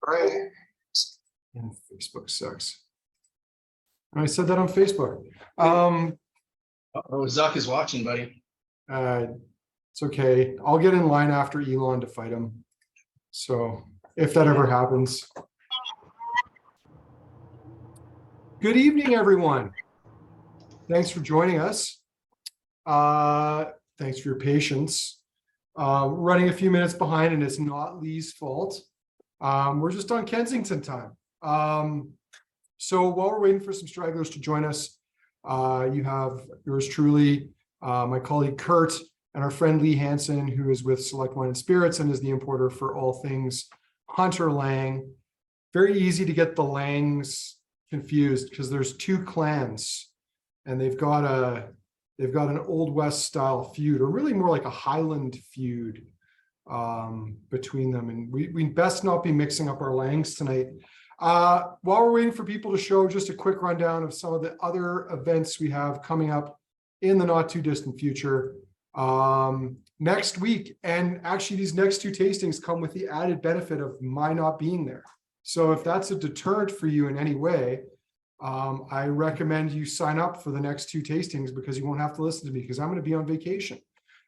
Right. And Facebook sucks. I said that on Facebook. Oh, Zuck is watching, buddy. It's okay. I'll get in line after Elon to fight him. So if that ever happens. Good evening, everyone. Thanks for joining us. Thanks for your patience. Running a few minutes behind, and it's not Lee's fault. We're just on Kensington time. So while we're waiting for some stragglers to join us, you have yours truly, my colleague Kurt, and our friend Lee Hansen, who is with Select Wine and Spirits and is the importer for all things Hunter Laing. Very easy to get the Langs confused because there's two clans, and they've got an Old West style feud, or really more like a Highland feud between them. And we best not be mixing up our Langs tonight. While we're waiting for people to show, just a quick rundown of some of the other events we have coming up in the not too distant future. Next week, and actually these next two tastings come with the added benefit of my not being there. So if that's a deterrent for you in any way, I recommend you sign up for the next two tastings, because you won't have to listen to me, because I'm going to be on vacation.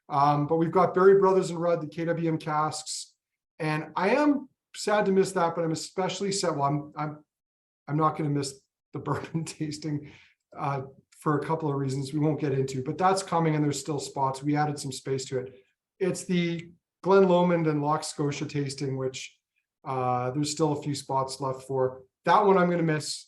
But we've got Berry Brothers and Rudd, the KWM casks, and I am sad to miss that, but I'm especially sad. Well, I'm not going to miss the bourbon tasting for a couple of reasons we won't get into, but that's coming, and there's still spots. We added some space to it. It's the Glen Lomond and Loch Scotia tasting, which there's still a few spots left for. That one I'm going to miss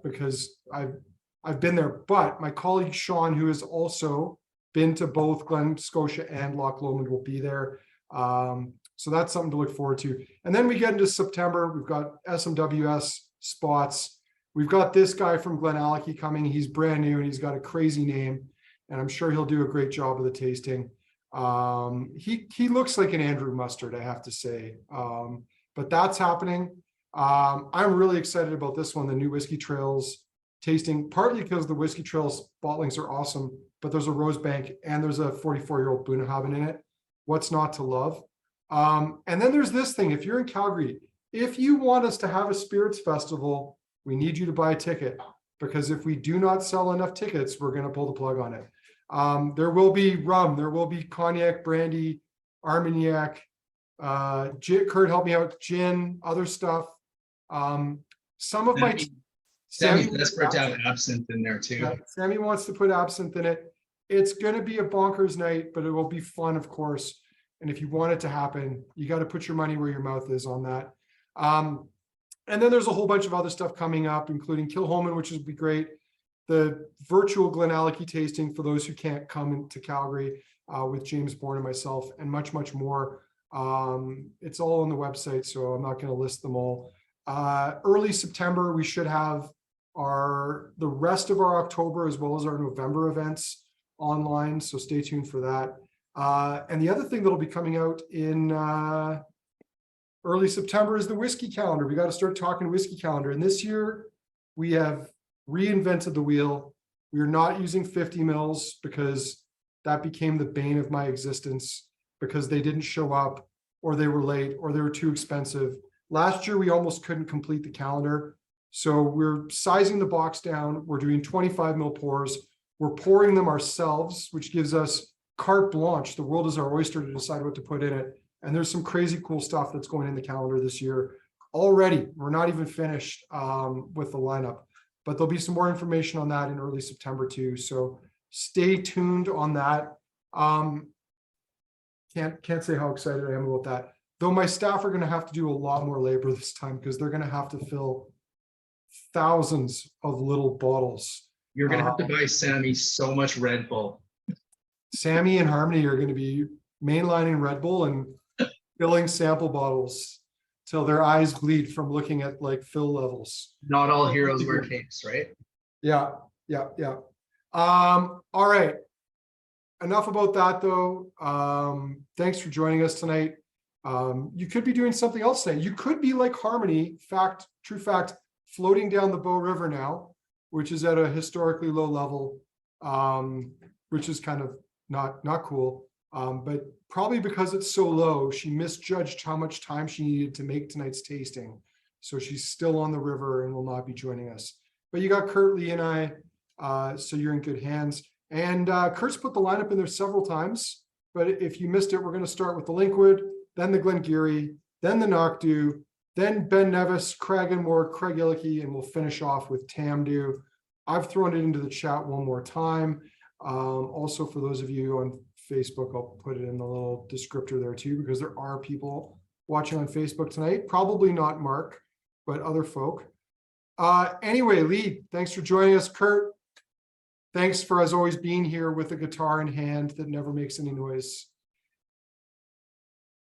because I've been there, but my colleague Sean, who has also been to both Glen Scotia and Loch Lomond, will be there. So that's something to look forward to. And then we get into September. We've got SMWS spots. We've got this guy from Craigellachie coming. He's brand new and he's got a crazy name, and I'm sure he'll do a great job of the tasting. He looks like an Andrew Mustard, I have to say. But that's happening. I'm really excited about this one, the new Whiskey Trails tasting, partly because the Whiskey Trails bottlings are awesome, but there's a Rosebank and there's a 44-year-old Bunnahabhain in it. What's not to love? And then there's this thing. If you're in Calgary, if you want us to have a spirits festival, we need you to buy a ticket, because if we do not sell enough tickets, we're going to pull the plug on it. There will be rum, there will be cognac, brandy, Armagnac, Kurt, help me out, gin, other stuff. Some of Sammy desperate to have absinthe in there too. Yeah, Sammy wants to put absinthe in it. It's going to be a bonkers night, but it will be fun, of course. And if you want it to happen, you got to put your money where your mouth is on that. And then there's a whole bunch of other stuff coming up, including Kilholman, which will be great. The virtual Glenallachie tasting for those who can't come into Calgary with James Bourne and myself, and much, much more. It's all on the website, so I'm not going to list them all. Early September, we should have the rest of our October as well as our November events online, so stay tuned for that. And the other thing that'll be coming out in early September is the whiskey calendar. We got to start talking whiskey calendar. And this year we have reinvented the wheel. We are not using 50 mils because that became the bane of my existence, because they didn't show up, or they were late, or they were too expensive. Last year, we almost couldn't complete the calendar. So we're sizing the box down. We're doing 25 mil pours. We're pouring them ourselves, which gives us carte blanche. The world is our oyster to decide what to put in it. And there's some crazy cool stuff that's going in the calendar this year already. We're not even finished with the lineup, but there'll be some more information on that in early September too. So stay tuned on that. Can't say how excited I am about that. Though my staff are going to have to do a lot more labor this time, because they're going to have to fill thousands of little bottles. You're going to have to buy Sammy so much Red Bull. Sammy and Harmony are going to be mainlining Red Bull and filling sample bottles till their eyes bleed from looking at like fill levels. Not all heroes wear capes, right? Yeah. All right. Enough about that though. Thanks for joining us tonight. You could be doing something else today. You could be like Harmony, true fact, floating down the Bow River now, which is at a historically low level, which is kind of not cool. But probably because it's so low, she misjudged how much time she needed to make tonight's tasting. So she's still on the river and will not be joining us. But you got Kurt, Lee, and I, so you're in good hands. And Kurt's put the lineup in there several times. But if you missed it, we're going to start with the Linkwood, then the Glen Garioch, then the Knockdhu, then Ben Nevis, Cragganmore, Craigellachie, and we'll finish off with Tamdhu. I've thrown it into the chat one more time. Also, for those of you on Facebook, I'll put it in the little descriptor there too, because there are people watching on Facebook tonight. Probably not Mark, but other folk. Anyway, Lee, thanks for joining us. Kurt, thanks for, as always, being here with a guitar in hand that never makes any noise.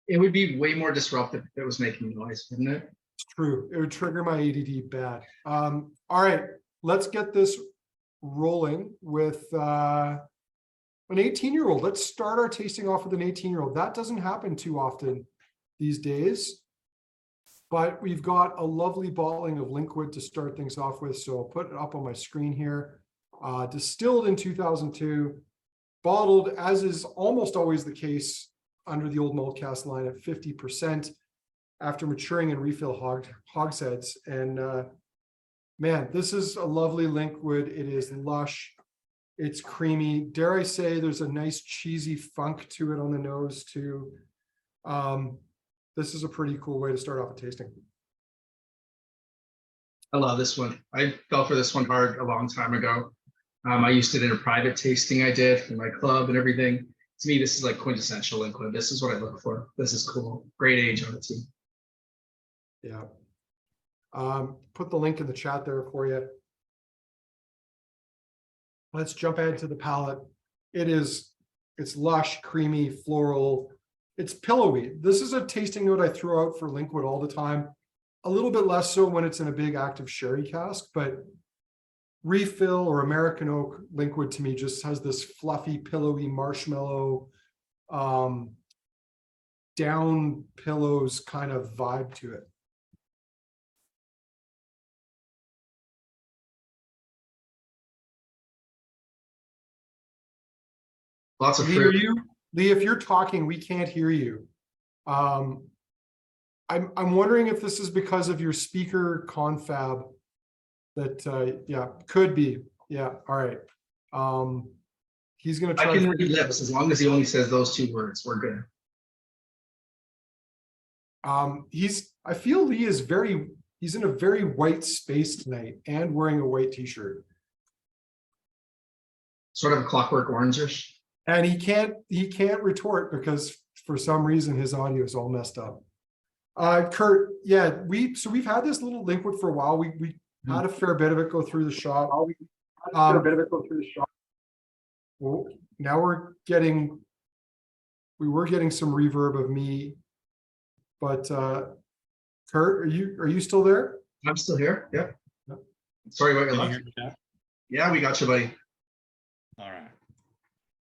It would be way more disruptive if it was making noise, wouldn't it? It's true. It would trigger my ADD bad. All right, let's get this rolling with an 18-year-old. Let's start our tasting off with an 18-year-old. That doesn't happen too often these days, but we've got a lovely bottling of Linkwood to start things off with. So I'll put it up on my screen here. Distilled in 2002, bottled, as is almost always the case under the Old Malt Cask line, at 50% after maturing in refill hogsheads. And man, this is a lovely Linkwood. It is lush. It's creamy. Dare I say there's a nice cheesy funk to it on the nose too. This is a pretty cool way to start off a tasting. I love this one. I fell for this one hard a long time ago. I used it in a private tasting I did for my club and everything. To me, this is like quintessential Linkwood. This is what I look for. This is cool. Great age on the team. Yeah. Put the link in the chat there for you. Let's jump ahead to the palate. It's lush, creamy, floral. It's pillowy. This is a tasting note I throw out for Linkwood all the time. A little bit less so when it's in a big active sherry cask, but refill or American oak Linkwood to me just has this fluffy, pillowy, marshmallow, down pillows kind of vibe to it. Lots of Lee, fruit. Lee, if you're talking, we can't hear you. I'm wondering if this is because of your speaker confab. That yeah, could be. Yeah, all right. He's gonna try. I can read lips as long as he only says those two words. We're good. I feel Lee is he's in a very white space tonight and wearing a white t-shirt. Sort of a Clockwork Orange-ish. And he can't retort because for some reason his audio is all messed up. Kurt, yeah, we've had this little Linkwood for a while. We had a fair bit of it go through the shop. Well, now we were getting some reverb of me, but Kurt, are you still there? I'm still here. Yep. Sorry about your luck. Yeah, we got you, buddy. All right.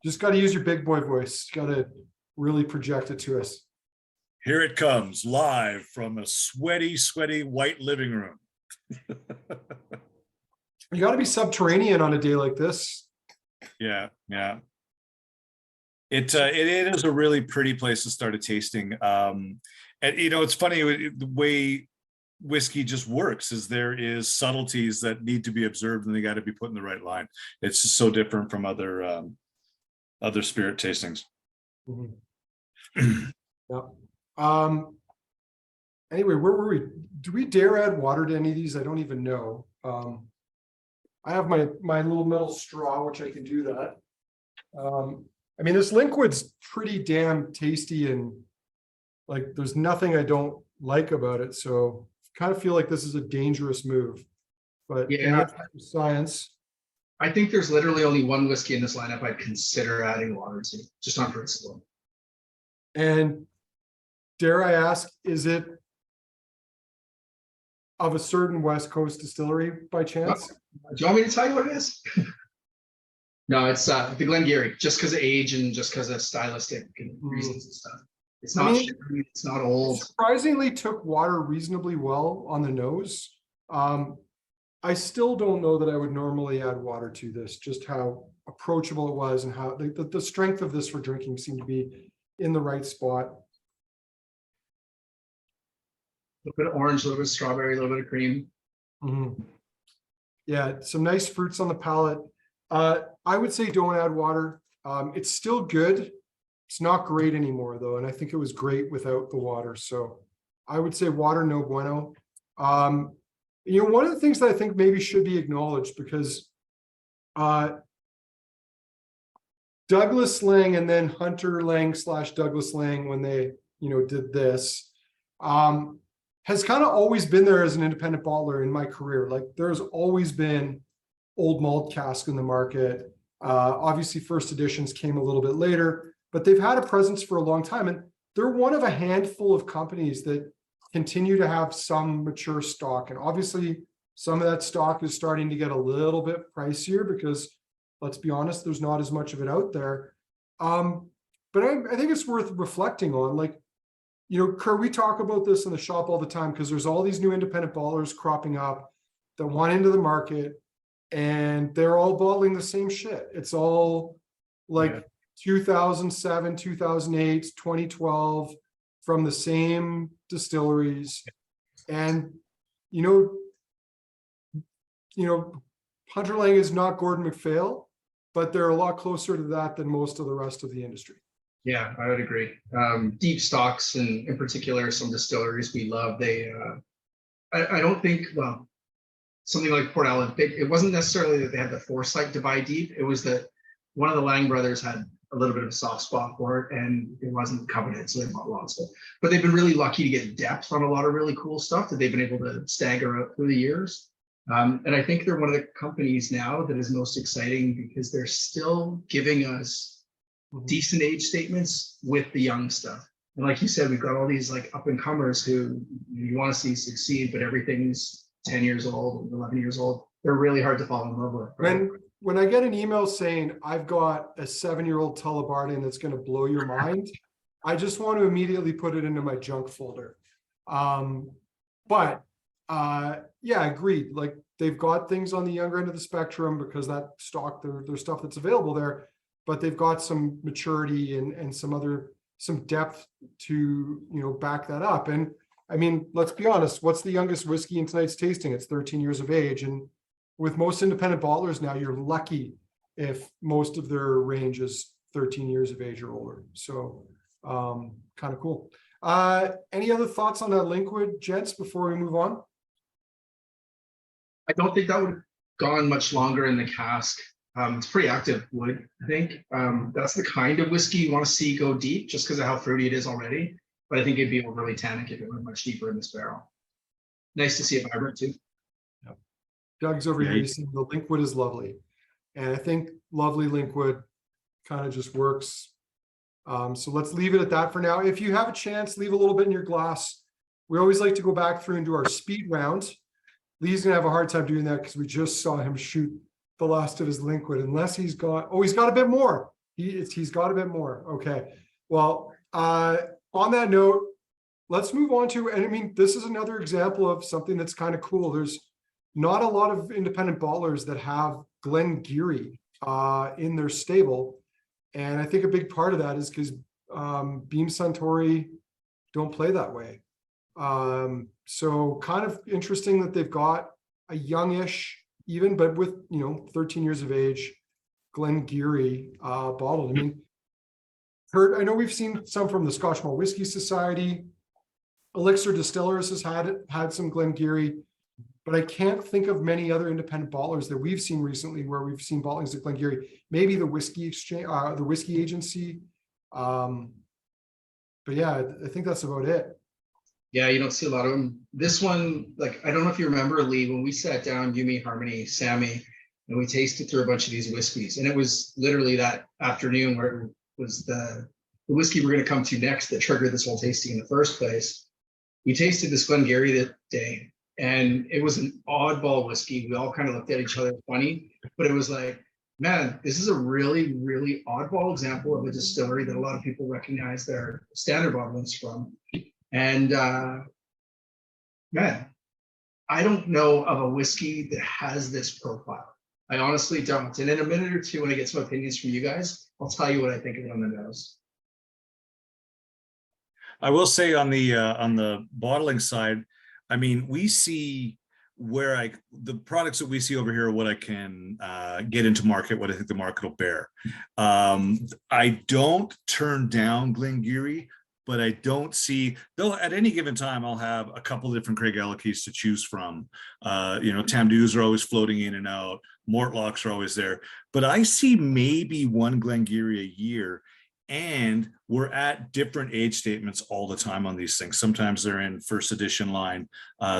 Just got to use your big boy voice. Got to really project it to us. Here it comes, live from a sweaty, sweaty white living room. You got to be subterranean on a day like this. Yeah. It is a really pretty place to start a tasting. And it's funny the way whiskey just works is there is subtleties that need to be observed and they got to be put in the right line. It's just so different from other spirit tastings. Mm-hmm. Yeah. Anyway, where were we? Do we dare add water to any of these? I don't even know. I have my little metal straw, which I can do that. I mean, this Linkwood's pretty damn tasty and like there's nothing I don't like about it. So I kind of feel like this is a dangerous move. But yeah, science. I think there's literally only one whiskey in this lineup I'd consider adding water to, just on principle. And dare I ask, is it of a certain West Coast distillery by chance? Do you want me to tell you what it is? No, it's the Glen Garioch, just because of age and just because of stylistic reasons and stuff. It's not sugary, it's not old. Surprisingly took water reasonably well on the nose. I still don't know that I would normally add water to this, just how approachable it was, and how the strength of this for drinking seemed to be in the right spot. A little bit of orange, a little bit of strawberry, a little bit of cream. Mhm. Yeah, some nice fruits on the palate. I would say don't add water. It's still good. It's not great anymore though, and I think it was great without the water. So I would say water no bueno. One of the things that I think maybe should be acknowledged, because Douglas Laing and then Hunter Laing / Douglas Laing, when they did this, has kind of always been there as an independent bottler in my career. Like there's always been Old Malt Cask in the market. Obviously first editions came a little bit later, but they've had a presence for a long time, and they're one of a handful of companies that continue to have some mature stock. And obviously some of that stock is starting to get a little bit pricier because, let's be honest, there's not as much of it out there. But I think it's worth reflecting on, like, Kerr, we talk about this in the shop all the time because there's all these new independent bottlers cropping up that want into the market, and they're all bottling the same shit. It's all like 2007, 2008, 2012 from the same distilleries. And, Hunter Laing is not Gordon MacPhail, but they're a lot closer to that than most of the rest of the industry. Yeah, I would agree. Deep stocks, and in particular, some distilleries we love. They, I don't think, well, something like Port Allen, it wasn't necessarily that they had the foresight to buy deep. It was that one of the Laing brothers had a little bit of a soft spot for it, and it wasn't coveted, so they bought lots of it. But they've been really lucky to get depth on a lot of really cool stuff that they've been able to stagger out through the years. And I think they're one of the companies now that is most exciting because they're still giving us decent age statements with the young stuff. And like you said, we've got all these like up and comers who you want to see succeed, but everything's 10 years old, 11 years old. They're really hard to fall in love with. Right? When I get an email saying I've got a 7-year-old Tullibardine that's going to blow your mind, I just want to immediately put it into my junk folder. Yeah, agreed. Like they've got things on the younger end of the spectrum because that stock, there's stuff that's available there, but they've got some maturity and some depth to, back that up. And I mean, let's be honest, what's the youngest whiskey in tonight's tasting? It's 13 years of age. And with most independent bottlers now, you're lucky if most of their range is 13 years of age or older. So kind of cool. Any other thoughts on that Linkwood, gents, before we move on? I don't think that would have gone much longer in the cask. It's pretty active wood, I think. That's the kind of whiskey you want to see go deep just because of how fruity it is already. But I think it'd be overly tannic if it went much deeper in this barrel. Nice to see it vibrant too. Yep. Doug's over here. You see the Linkwood is lovely. And I think lovely Linkwood kind of just works. So let's leave it at that for now. If you have a chance, leave a little bit in your glass. We always like to go back through and do our speed round. Lee's gonna have a hard time doing that because we just saw him shoot the last of his Linkwood, unless he's got a bit more. He's got a bit more. Okay. Well, on that note, let's move on to, and I mean, this is another example of something that's kind of cool. There's not a lot of independent bottlers that have Glen Garioch in their stable. And I think a big part of that is because Beam Suntory don't play that way. So kind of interesting that they've got a youngish, even, but with 13 years of age, Glen Garioch bottled. I mean, Kurt, I know we've seen some from the Scotch Malt Whiskey Society. Elixir Distillers has had some Glen Garioch, but I can't think of many other independent bottlers that we've seen recently where we've seen bottlings of Glen Garioch. Maybe the Whiskey Exchange, the Whiskey Agency. But yeah, I think that's about it. Yeah, you don't see a lot of them. This one, like, I don't know if you remember, Lee, when we sat down, you, me, Harmony, Sammy, and we tasted through a bunch of these whiskeys. And it was literally that afternoon where it was the whiskey we're going to come to next that triggered this whole tasting in the first place. We tasted this Glen Garioch that day, and it was an oddball whiskey. We all kind of looked at each other funny, but it was like, man, this is a really, really oddball example of a distillery that a lot of people recognize their standard bottlings from. And man, I don't know of a whiskey that has this profile. I honestly don't. And in a minute or two, when I get some opinions from you guys, I'll tell you what I think of it on the nose. I will say on the bottling side, I mean, we see where the products that we see over here are what I can get into market, what I think the market will bear. I don't turn down Glen Garioch, but I don't see, though at any given time, I'll have a couple different Craigellachie to choose from. Tamdhus are always floating in and out. Mortlocks are always there. But I see maybe one Glen Garioch a year, and we're at different age statements all the time on these things. Sometimes they're in first edition line.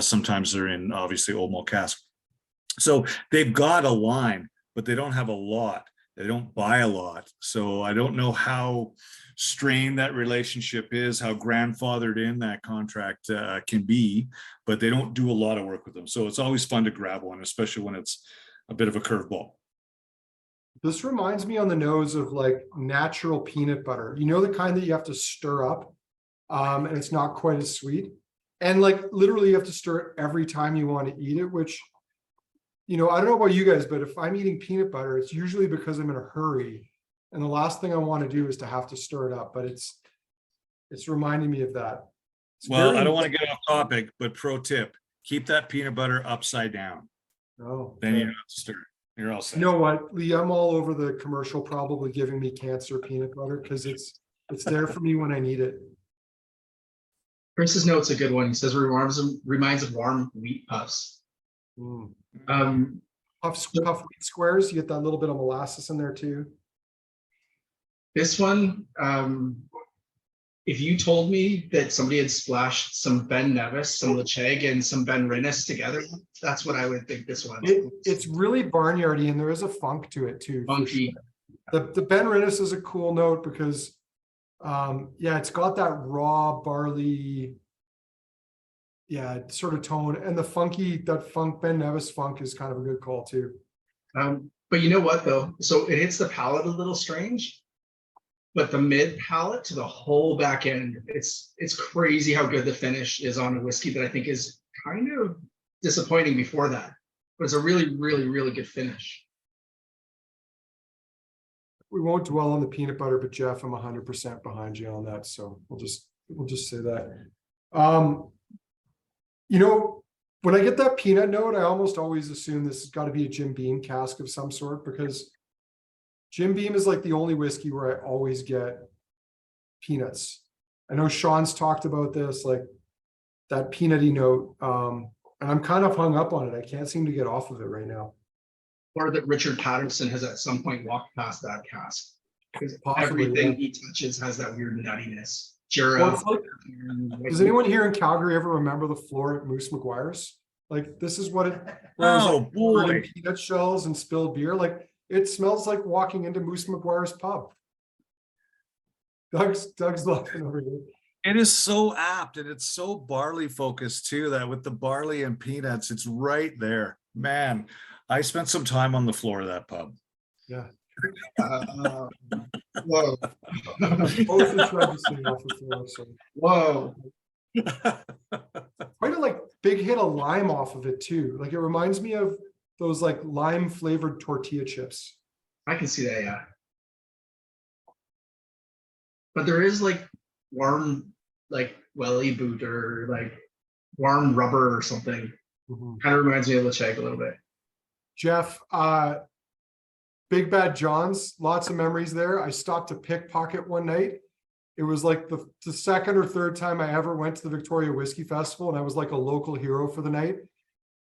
Sometimes they're in, obviously, Old Malt Cask. So they've got a line, but they don't have a lot. They don't buy a lot. So I don't know how strained that relationship is, how grandfathered in that contract can be, but they don't do a lot of work with them. So it's always fun to grab one, especially when it's a bit of a curveball. This reminds me on the nose of like natural peanut butter. You know, the kind that you have to stir up and it's not quite as sweet. And like literally you have to stir it every time you want to eat it, which, you know, I don't know about you guys, but if I'm eating peanut butter, it's usually because I'm in a hurry. And the last thing I want to do is to have to stir it up, but it's reminding me of that. Well, I don't want to get off topic, but pro tip, keep that peanut butter upside down. Oh, then you don't have to stir it. You're all set. You know what, Lee, I'm all over the commercial probably giving me cancer peanut butter because it's there for me when I need it. Chris's note's a good one. He says reminds of warm wheat puffs. Puff wheat squares, you get that little bit of molasses in there too. This one, if you told me that somebody had splashed some Ben Nevis, some Lecheg, and some Ben Nevis together, that's what I would think this one. It's really barnyardy, and there is a funk to it too. Funky. Sure. The Ben Nevis is a cool note because, yeah, it's got that raw barley, yeah, sort of tone, and the Ben Nevis funk is kind of a good call too. But you know what though? So it hits the palate a little strange. But the mid palate to the whole back end, it's crazy how good the finish is on a whiskey that I think is kind of disappointing before that. But it's a really, really, really good finish. We won't dwell on the peanut butter, but Jeff, I'm 100% behind you on that. So we'll just say that. You know, when I get that peanut note, I almost always assume this has got to be a Jim Beam cask of some sort, because Jim Beam is like the only whiskey where I always get peanuts. I know Sean's talked about this, like that peanutty note, and I'm kind of hung up on it. I can't seem to get off of it right now. Or that Richard Patterson has at some point walked past that cask. Because Possibly, everything yeah. he touches has that weird nuttiness. Does anyone here in Calgary ever remember the floor at Moose McGuire's? Like, this is what it Oh boy, peanut shells and spilled beer. Like, it smells like walking into Moose McGuire's pub. Doug's laughing over here. it is so apt, and it's so barley focused too, that with the barley and peanuts, it's right there. Man, I spent some time on the floor of that pub. Yeah. Whoa. Both are trying to sing off the floor. So. Whoa. Quite a like big hit of lime off of it too. Like, it reminds me of those like lime flavored tortilla chips. I can see that, yeah. But there is like warm, like welly boot or like warm rubber or something. Kind of reminds me of Lecheg a little bit. Jeff, Big Bad John's, lots of memories there. I stopped to pickpocket one night. It was like the second or third time I ever went to the Victoria Whiskey Festival, and I was like a local hero for the night.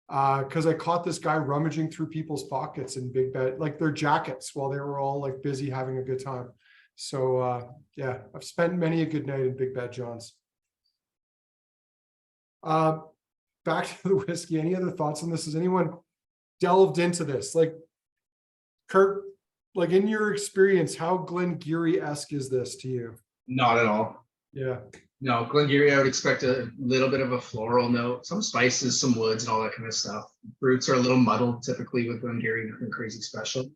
Because I caught this guy rummaging through people's pockets in Big Bad, like their jackets, while they were all like busy having a good time. So yeah, I've spent many a good night in Big Bad John's. Back to the whiskey. Any other thoughts on this? Has anyone delved into this? Like, Kurt, like in your experience, how Glen Garioch-esque is this to you? Not at all. Yeah. No, Glen Garioch, I would expect a little bit of a floral note, some spices, some woods, and all that kind of stuff. Fruits are a little muddled typically with Glen Garioch, nothing crazy special.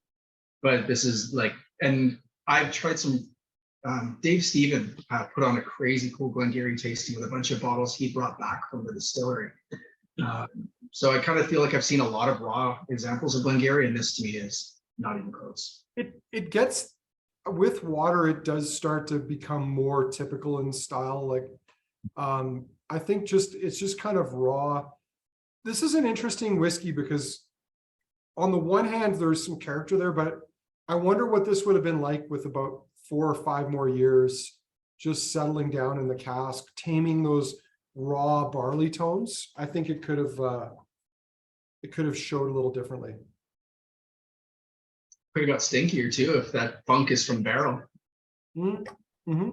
But this is like, and I've tried some. Dave Stephen put on a crazy cool Glen Garioch tasting with a bunch of bottles he brought back from the distillery. So I kind of feel like I've seen a lot of raw examples of Glen Garioch, and this to me is not even close. It gets, with water, it does start to become more typical in style. Like, I think it's just kind of raw. This is an interesting whiskey because on the one hand, there's some character there, but I wonder what this would have been like with about 4 or 5 more years, just settling down in the cask, taming those raw barley tones. I think it could have showed a little differently. Could have got stinkier too if that funk is from barrel. Mm-hmm.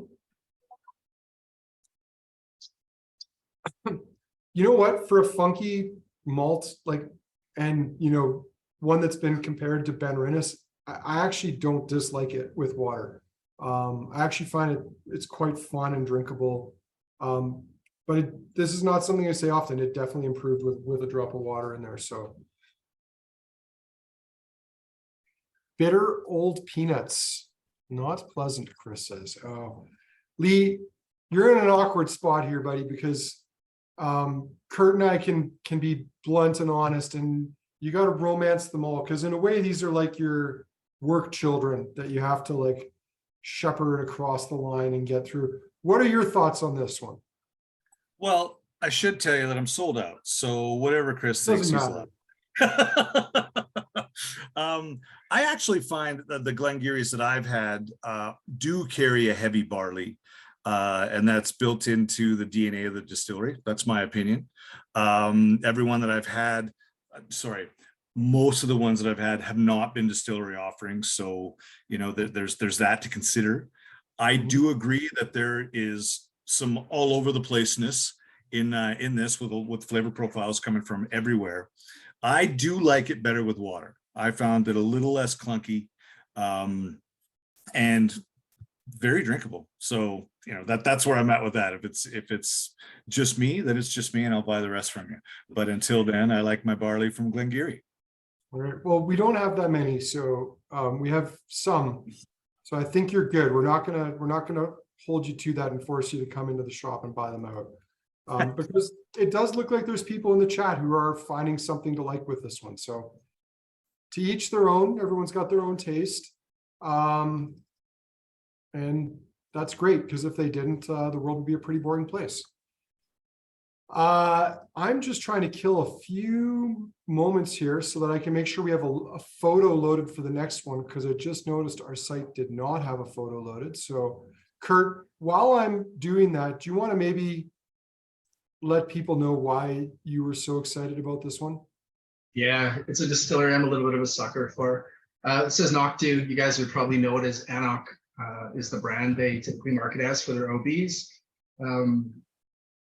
You know what? For a funky malt, like, and one that's been compared to Ben Nevis, I actually don't dislike it with water. I actually find it's quite fun and drinkable. But this is not something I say often. It definitely improved with a drop of water in there. So bitter old peanuts, not pleasant, Chris says. Oh, Lee, you're in an awkward spot here, buddy, because Kurt and I can be blunt and honest, and you got to romance them all, because in a way these are like your work children that you have to like shepherd across the line and get through. What are your thoughts on this one? Well, I should tell you that I'm sold out. So whatever Chris thinks, he's allowed. I actually find that the Glen Gariochs that I've had do carry a heavy barley, and that's built into the DNA of the distillery. That's my opinion. Everyone that I've had, most of the ones that I've had have not been distillery offerings. So, there's that to consider. I do agree that there is some all over the placeness in this with flavor profiles coming from everywhere. I do like it better with water. I found it a little less clunky, and very drinkable. So that's where I'm at with that. If it's just me, then it's just me, and I'll buy the rest from you. But until then, I like my barley from Glen Garioch. All right. Well, we don't have that many, so we have some. So I think you're good. We're not gonna hold you to that and force you to come into the shop and buy them out, because it does look like there's people in the chat who are finding something to like with this one. So to each their own. Everyone's got their own taste, and that's great, because if they didn't, the world would be a pretty boring place. I'm just trying to kill a few moments here so that I can make sure we have a photo loaded for the next one, because I just noticed our site did not have a photo loaded. So Kurt, while I'm doing that, do you want to maybe let people know why you were so excited about this one? Yeah, it's a distillery I'm a little bit of a sucker for. It says Knockdhu. You guys would probably know it as Anok, is the brand they typically market as for their OBs.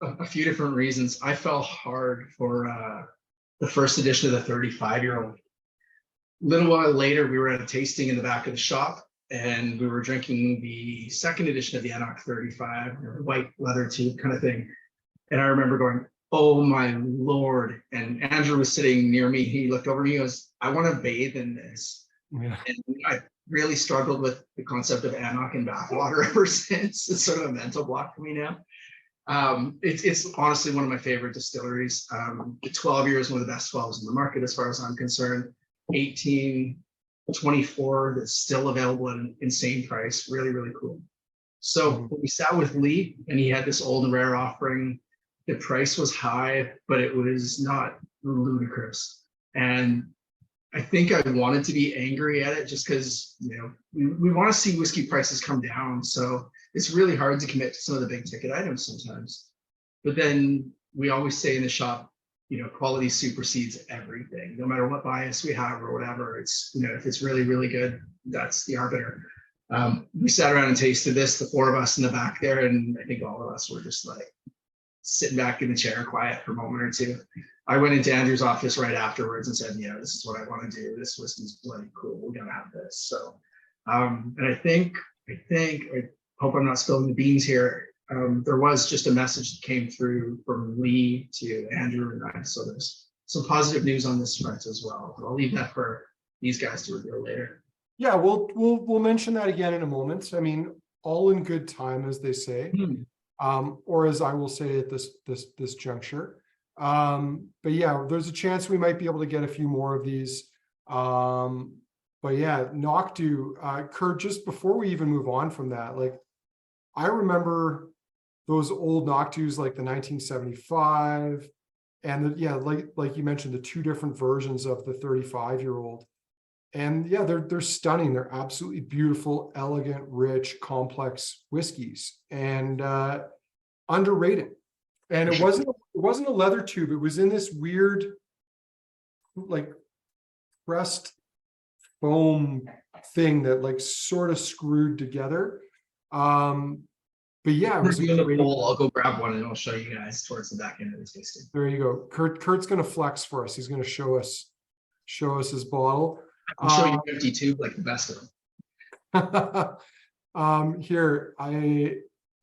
A few different reasons. I fell hard for the first edition of the 35-year-old. A little while later, we were at a tasting in the back of the shop, and we were drinking the second edition of the Anok 35, white leather tube kind of thing. And I remember going, oh my Lord. And Andrew was sitting near me. He looked over me, he goes, I want to bathe in this. Yeah. And I really struggled with the concept of Anok and bathwater ever since. It's sort of a mental block for me now. It's honestly one of my favorite distilleries. The 12 years is one of the best 12s in the market as far as I'm concerned. 1824 that's still available at an insane price. Really, really cool. So when we sat with Lee and he had this old and rare offering, the price was high, but it was not ludicrous. And I think I wanted to be angry at it just because, we want to see whiskey prices come down. So it's really hard to commit to some of the big ticket items sometimes. But then we always say in the shop, quality supersedes everything, no matter what bias we have or whatever. It's, if it's really, really good, that's the arbiter. We sat around and tasted this, the 4 of us in the back there, and I think all of us were just like sitting back in the chair quiet for a moment or two. I went into Andrew's office right afterwards and said, yeah, this is what I want to do. This whiskey's bloody cool. We gotta have this. So, and I hope I'm not spilling the beans here. There was just a message that came through from Lee to Andrew and I. So there's some positive news on this front as well. But I'll leave that for these guys to reveal later. Yeah, we'll mention that again in a moment. I mean, all in good time, as they say, or as I will say at this juncture. But yeah, there's a chance we might be able to get a few more of these. But yeah, Knockdhu, Kurt, just before we even move on from that, like I remember those old Knockdhus, like the 1975, and yeah, like you mentioned, the two different versions of the 35-year-old. And yeah, they're stunning. They're absolutely beautiful, elegant, rich, complex whiskeys, and underrated. And it wasn't a leather tube. It was in this weird, like pressed foam thing that like sort of screwed together. But yeah, it was a Review the great. bowl. I'll go grab one and I'll show you guys towards the back end of the tasting. There you go. Kurt's gonna flex for us. He's gonna show us his bottle. I'm showing you 52, like the best of them. Here,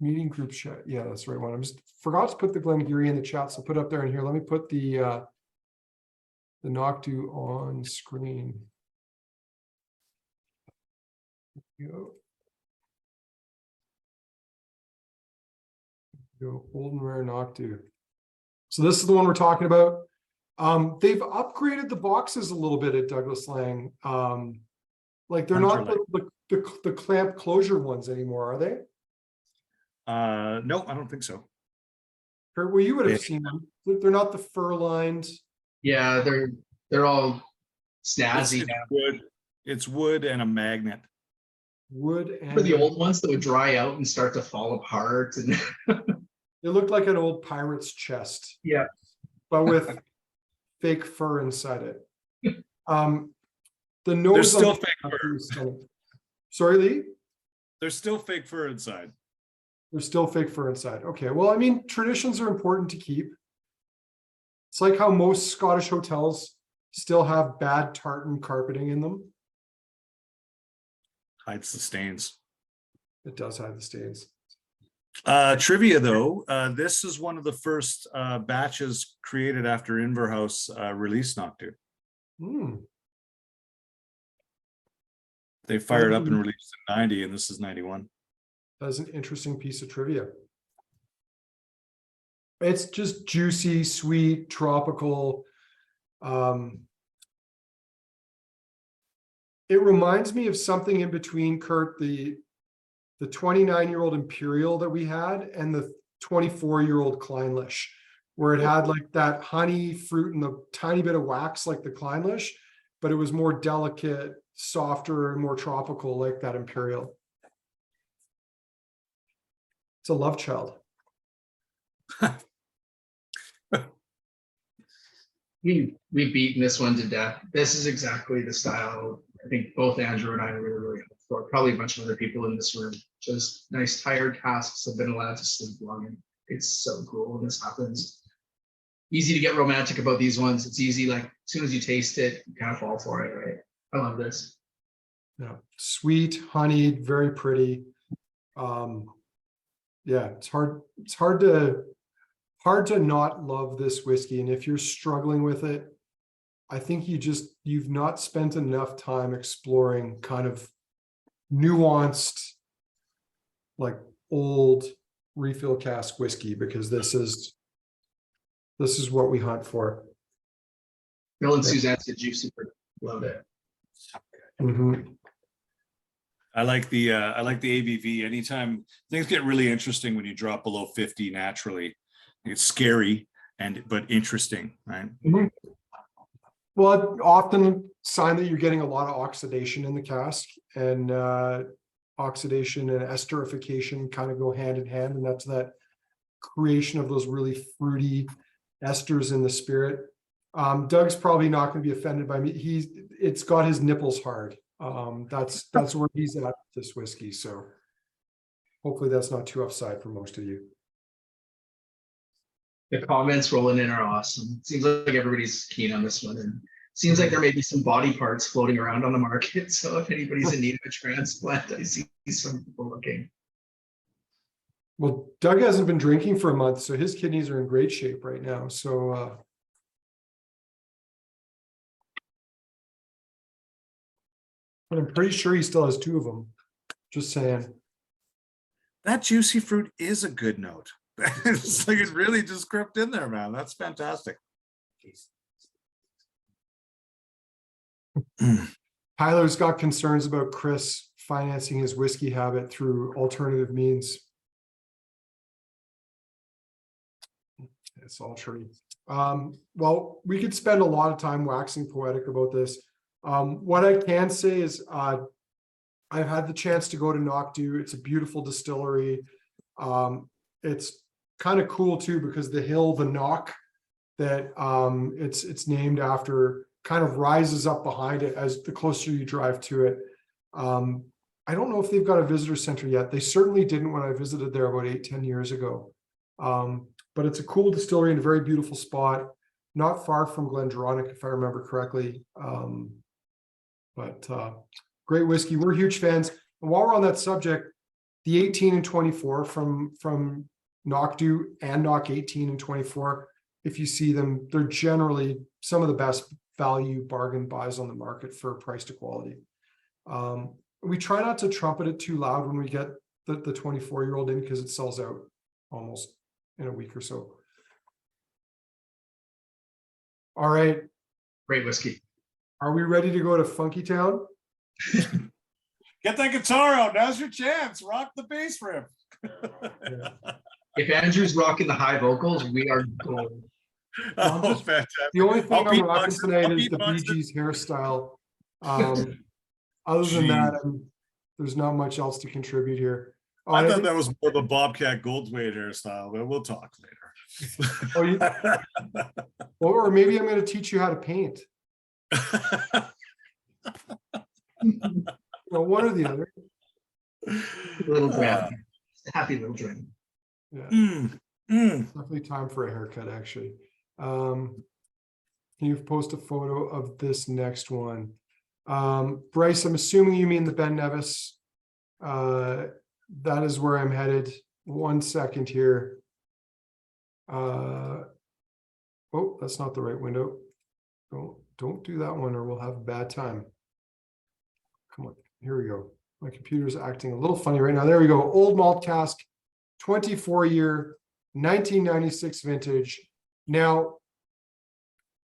meeting group chat. Yeah, that's the right one. I just forgot to put the Glen Garioch in the chat, so put up there. And here, let me put the Knockdhu on screen. There you go. Old and rare Knockdhu. So this is the one we're talking about. They've upgraded the boxes a little bit at Douglas Laing. Like they're not the clamp closure ones anymore, are they? No, I don't think so. Well, you would have seen them. They're not the fur lined. Yeah, they're all snazzy It's now. wood. It's wood and a magnet. Wood and For the old ones that would dry out and start to fall apart, and they look like an old pirate's chest. Yeah. But with fake fur inside it. The nose. There's still fake fur. Sorry, Lee? There's still fake fur inside. There's still fake fur inside. Okay, well, I mean, traditions are important to keep. It's like how most Scottish hotels still have bad tartan carpeting in them. Hides the stains. It does hide the stains. Trivia though, this is one of the first batches created after Inverhouse released Knockdhu. They fired up and released in 90, and this is 91. That's an interesting piece of trivia. It's just juicy, sweet, tropical. It reminds me of something in between, Kurt, the 29-year-old Imperial that we had and the 24-year-old Clynelish, where it had like that honey fruit and the tiny bit of wax like the Clynelish, but it was more delicate, softer, and more tropical like that Imperial. It's a love child. we've beaten this one to death. This is exactly the style I think both Andrew and I really hope for. Probably a bunch of other people in this room. Just nice tired casks have been allowed to sleep long, and it's so cool when this happens. Easy to get romantic about these ones. It's easy, like as soon as you taste it, you kind of fall for it, right? I love this. Yeah, sweet, honeyed, very pretty. Yeah, it's hard to not love this whiskey. And if you're struggling with it, I think you've not spent enough time exploring kind of nuanced, like old refill cask whiskey, because this is what we hunt for. Bill and Suzanne said juicy fruit. Love it. Mm-hmm. I like the ABV. Anytime things get really interesting when you drop below 50 naturally, it's scary but interesting, right? Mm-hmm. Well, often sign that you're getting a lot of oxidation in the cask, and oxidation and esterification kind of go hand in hand, and that's that creation of those really fruity esters in the spirit. Doug's probably not going to be offended by me. It's got his nipples hard. That's where he's at this whiskey. So hopefully that's not too offside for most of you. The comments rolling in are awesome. Seems like everybody's keen on this one, and seems like there may be some body parts floating around on the market. So if anybody's in need of a transplant, I see some people looking. Well, Doug hasn't been drinking for a month, so his kidneys are in great shape right now. So but I'm pretty sure he still has two of them. Just saying. That juicy fruit is a good note. It's like it really just crept in there, man. That's fantastic. Tyler's got concerns about Chris financing his whiskey habit through alternative means. It's all true. Well, we could spend a lot of time waxing poetic about this. What I can say is I've had the chance to go to Knockdhu. It's a beautiful distillery. It's kind of cool too, because the hill, the Knock, that it's named after, kind of rises up behind it as the closer you drive to it. I don't know if they've got a visitor center yet. They certainly didn't when I visited there about 8-10 years ago. But it's a cool distillery in a very beautiful spot, not far from Glen Garioch, if I remember correctly. But great whiskey. We're huge fans. And while we're on that subject, the 18 and 24 from Knockdhu and Knock 18 and 24, if you see them, they're generally some of the best value bargain buys on the market for price to quality. We try not to trumpet it too loud when we get the 24-year-old in, because it sells out almost in a week or so. All right. Great whiskey. Are we ready to go to Funky Town? Get that guitar out. Now's your chance. Rock the bass riff. If Andrew's rocking the high vocals, we are gold. Oh, just- fantastic. The only thing I'll I'm rocking beatbox it. tonight I'll is the Bee beatbox it. Gees hairstyle. Other than that, there's not much else to contribute here. Oh, I and thought that was more the Bobcat Goldthwait hairstyle, but we'll talk later. or maybe I'm going to teach you how to paint. One or the other. Little dream. Happy little dream. Yeah. Definitely time for a haircut, actually. Can you post a photo of this next one? Bryce, I'm assuming you mean the Ben Nevis. That is where I'm headed. 1 second here. Oh, that's not the right window. Don't do that one or we'll have a bad time. Come on, here we go. My computer's acting a little funny right now. There we go. Old Malt Cask, 24-year, 1996 vintage. Now,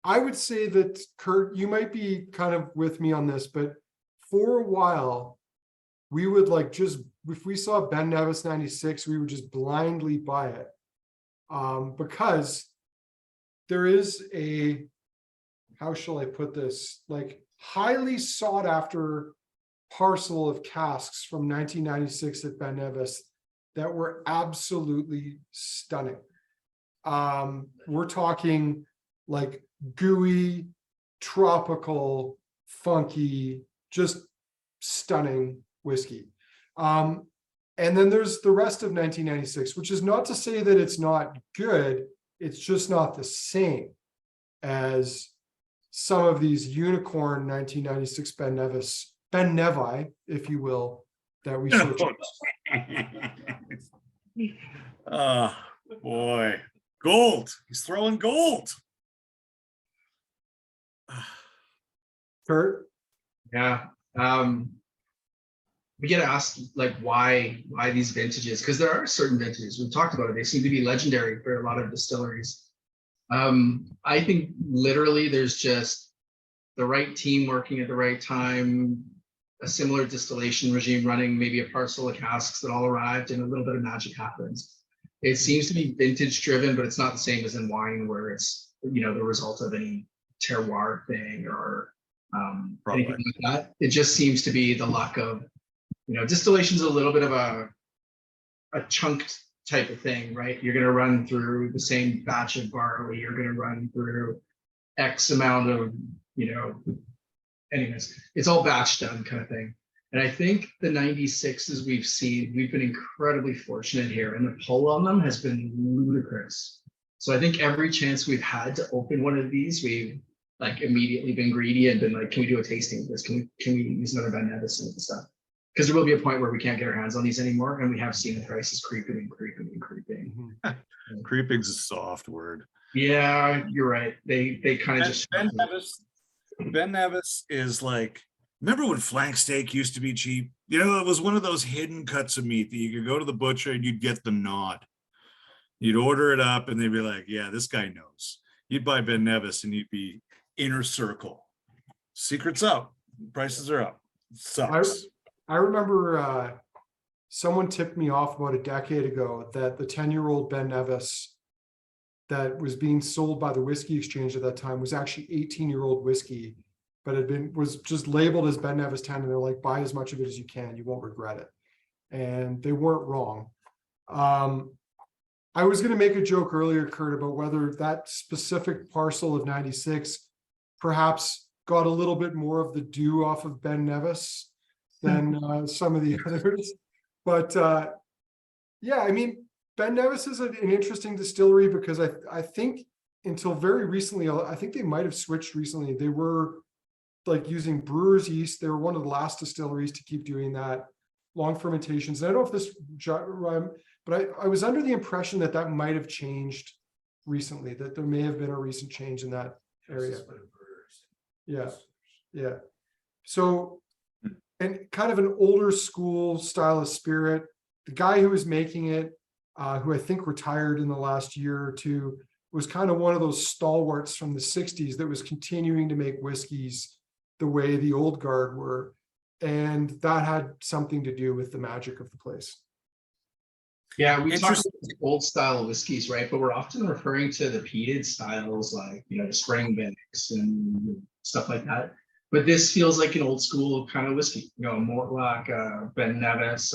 I would say that, Kurt, you might be kind of with me on this, but for a while, we would if we saw Ben Nevis 96, we would just blindly buy it. Because there is a, how shall I put this, highly sought after parcel of casks from 1996 at Ben Nevis that were absolutely stunning. We're talking gooey, tropical, funky, just stunning whiskey. And then there's the rest of 1996, which is not to say that it's not good. It's just not the same as some of these unicorn 1996 Ben Nevi, if you will, that we switch. Oh boy, gold. He's throwing gold. Kurt? Yeah. We get asked why these vintages, because there are certain vintages, we've talked about it, they seem to be legendary for a lot of distilleries. I think literally there's just the right team working at the right time, a similar distillation regime running, maybe a parcel of casks that all arrived, and a little bit of magic happens. It seems to be vintage driven, but it's not the same as in wine where it's, the result of any terroir thing or anything like that. It just seems to be the luck of, distillation is a little bit of a chunked type of thing, right? You're going to run through the same batch of barley. You're going to run through X amount of, anyways, it's all batch done kind of thing. And I think the 96s we've been incredibly fortunate here, and the pull on them has been ludicrous. So I think every chance we've had to open one of these, we've immediately been greedy and been can we do a tasting of this? Can we use another Ben Nevis and stuff? Because there will be a point where we can't get our hands on these anymore, and we have seen the prices creeping and creeping and creeping. Mm-hmm. Creeping's a soft word. Yeah, you're right. They kind of just Ben Nevis is remember when flank steak used to be cheap? It was one of those hidden cuts of meat that you could go to the butcher and you'd get the nod. You'd order it up and they'd be like, yeah, this guy knows. You'd buy Ben Nevis and you'd be inner circle. Secrets out. Prices are up. Sucks. I remember someone tipped me off about a decade ago that the 10-year-old Ben Nevis that was being sold by the whiskey exchange at that time was actually 18-year-old whiskey, but was just labeled as Ben Nevis 10, and they're like, buy as much of it as you can, you won't regret it. And they weren't wrong. I was going to make a joke earlier, Kurt, about whether that specific parcel of 96 perhaps got a little bit more of the dew off of Ben Nevis than some of the others. But yeah, I mean, Ben Nevis is an interesting distillery because I think until very recently, I think they might have switched recently. They were like using brewer's yeast. They were one of the last distilleries to keep doing that, long fermentations. And I don't know if this, but I was under the impression that that might have changed recently, that there may have been a recent change in that area. Yeah. Yeah. So, and kind of an older school style of spirit. The guy who was making it, who I think retired in the last year or two, was kind of one of those stalwarts from the 60s that was continuing to make whiskeys the way the old guard were. And that had something to do with the magic of the place. Yeah, we talk about the old style whiskeys, right? But we're often referring to the peated styles, like, you know, the Springbanks and stuff like that. But this feels like an old school kind of whiskey, you know, more like Ben Nevis,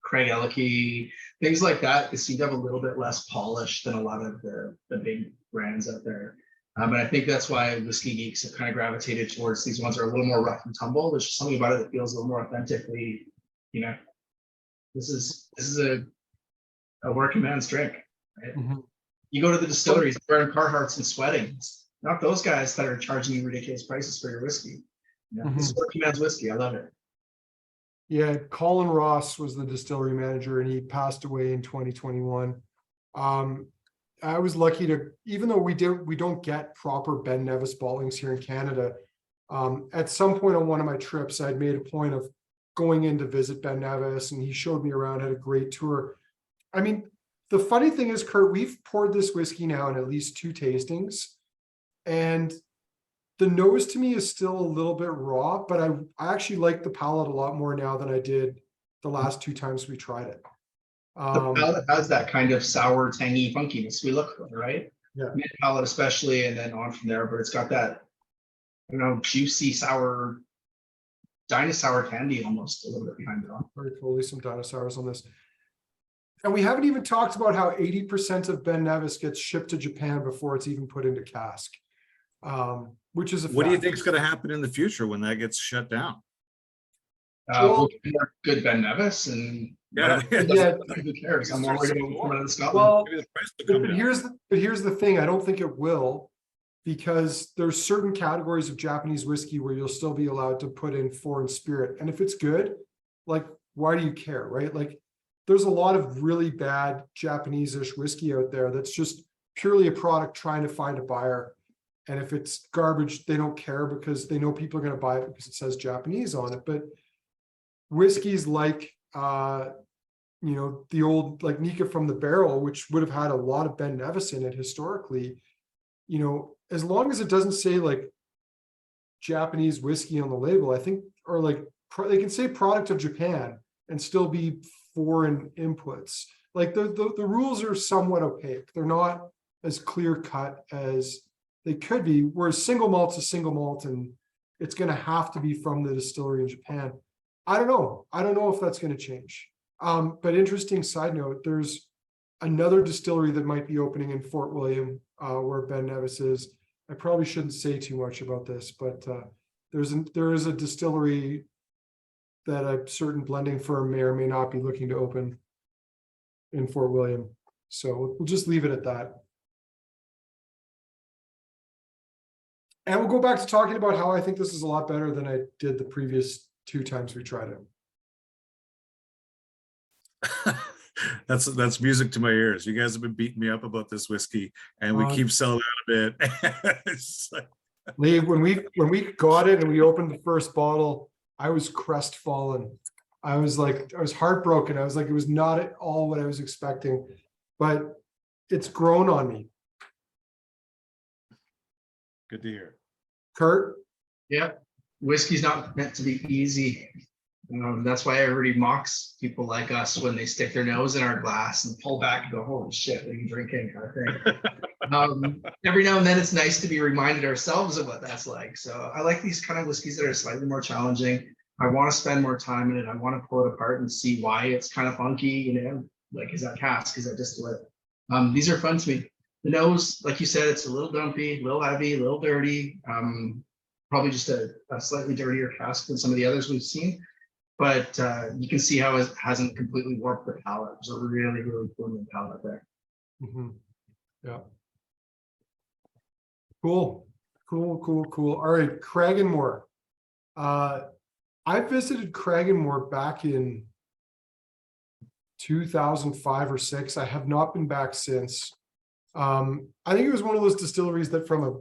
Craigellachie, things like that. They seem to have a little bit less polish than a lot of the big brands out there. And I think that's why whiskey geeks have kind of gravitated towards these ones that are a little more rough and tumble. There's just something about it that feels a little more authentically, you know, this is a working man's drink. Right? Mm-hmm. You go to the distilleries wearing Carhartts and sweating. It's not those guys that are charging you ridiculous prices for your whiskey. You know, This is working man's whiskey. I love it. Yeah, Colin Ross was the distillery manager, and he passed away in 2021. I was lucky to, even though we don't get proper Ben Nevis bottlings here in Canada. At some point on one of my trips, I'd made a point of going in to visit Ben Nevis, and he showed me around, had a great tour. I mean, the funny thing is, Kurt, we've poured this whiskey now in at least 2 tastings, and the nose to me is still a little bit raw, but I actually like the palate a lot more now than I did the last 2 times we tried it. The palate has that kind of sour, tangy funkiness we look for, right? Yeah. Mid palate especially, and then on from there, but it's got that, you know, juicy, sour, dinosaur candy almost a little bit behind it. Very fully some dinosaurs on this. And we haven't even talked about how 80% of Ben Nevis gets shipped to Japan before it's even put into cask. Which is a what do you think is going to happen in the future when that gets shut down? Well, we'll get more good Ben Nevis, and yeah, who cares? I'm more worried about coming out of Scotland. Well, but here's the thing. I don't think it will, because there's certain categories of Japanese whiskey where you'll still be allowed to put in foreign spirit, and if it's good, like, why do you care, right? Like, there's a lot of really bad Japanese-ish whiskey out there that's just purely a product trying to find a buyer. And if it's garbage, they don't care because they know people are going to buy it because it says Japanese on it. But whiskeys like, you know, the old, like Nika from the Barrel, which would have had a lot of Ben Nevis in it historically, you know, as long as it doesn't say like Japanese whiskey on the label, I think, or like they can say product of Japan and still be foreign inputs. Like the rules are somewhat opaque. They're not as clear cut as they could be, whereas single malt's a single malt and it's going to have to be from the distillery in Japan. I don't know if that's going to change. But interesting side note, there's another distillery that might be opening in Fort William, where Ben Nevis is. I probably shouldn't say too much about this, but there is a distillery that a certain blending firm may or may not be looking to open in Fort William. So we'll just leave it at that. And we'll go back to talking about how I think this is a lot better than I did the previous 2 times we tried it. That's music to my ears. You guys have been beating me up about this whiskey, and we keep selling out a bit. Lee, when we got it and we opened the first bottle, I was crestfallen. I was heartbroken. I was like, it was not at all what I was expecting. but it's grown on me. Good to hear. Kurt? Yeah, whiskey's not meant to be easy. That's why everybody mocks people like us when they stick their nose in our glass and pull back and go, holy shit, what are you drinking? Kind of thing. Every now and then it's nice to be reminded ourselves of what that's like. So I like these kind of whiskeys that are slightly more challenging. I want to spend more time in it. I want to pull it apart and see why it's kind of funky, you know, like, is that cask? Is that distillate? These are fun to me. The nose, like you said, it's a little dumpy, a little heavy, a little dirty. Probably just a slightly dirtier cask than some of the others we've seen. But you can see how it hasn't completely warped the palate. There's a really, really cool palate there. Mm-hmm. Yeah. Cool. All right, Cragganmore. I visited Cragganmore back in 2005 or 6. I have not been back since. I think it was one of those distilleries that, from a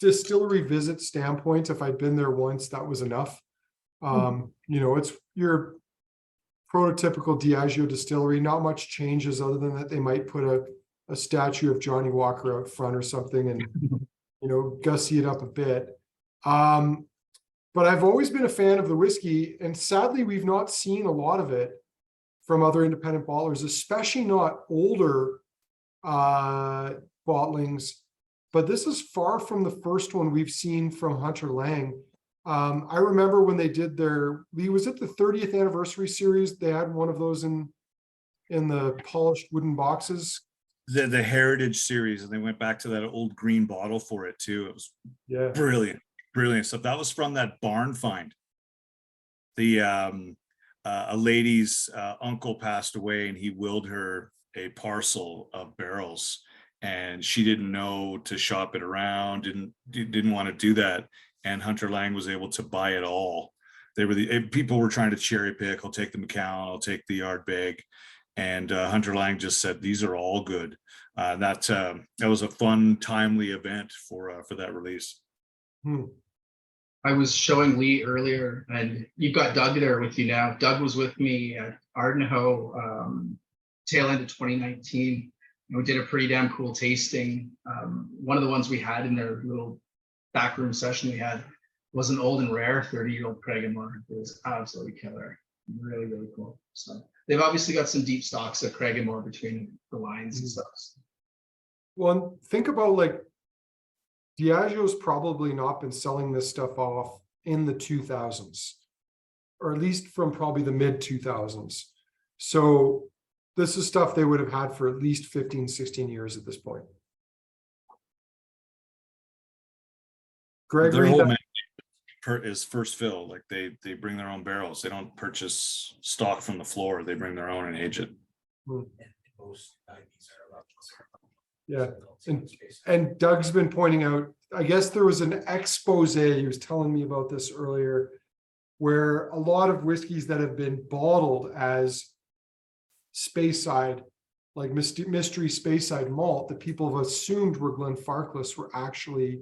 distillery visit standpoint, if I'd been there once, that was enough. You know, it's your prototypical Diageo distillery, not much changes other than that they might put a statue of Johnny Walker out front or something and, you know, gussy it up a bit. But I've always been a fan of the whiskey, and sadly, we've not seen a lot of it from other independent bottlers, especially not older bottlings. But this is far from the first one we've seen from Hunter Laing. I remember when they did was it the 30th anniversary series? They had one of those in the polished wooden boxes. The Heritage series, and they went back to that old green bottle for it too. It was brilliant stuff. That was from that barn find. A lady's uncle passed away, and he willed her a parcel of barrels, and she didn't know to shop it around, didn't want to do that. And Hunter Laing was able to buy it all. People were trying to cherry pick. I'll take the Macallan, I'll take the Ardbeg. And Hunter Laing just said, these are all good. That was a fun, timely event for that release. I was showing Lee earlier, and you've got Doug there with you now. Doug was with me at Ardnahoe tail end of 2019. And we did a pretty damn cool tasting. One of the ones we had in their little backroom session we had was an old and rare 30-year-old Cragganmore. It was absolutely killer. Really, really cool. So they've obviously got some deep stocks at Cragganmore between the lines and stuff. Well, think about, like, Diageo's probably not been selling this stuff off in the 2000s, or at least from probably the mid 2000s. So this is stuff they would have had for at least 15, 16 years at this point. Gregory, their whole menu is first fill. Like they bring their own barrels. They don't purchase stock from the floor. They bring their own and age it. Yeah, and Doug's been pointing out, I guess there was an expose, he was telling me about this earlier, where a lot of whiskeys that have been bottled as Speyside, like mystery Speyside malt, that people have assumed were Glenfarclas, were actually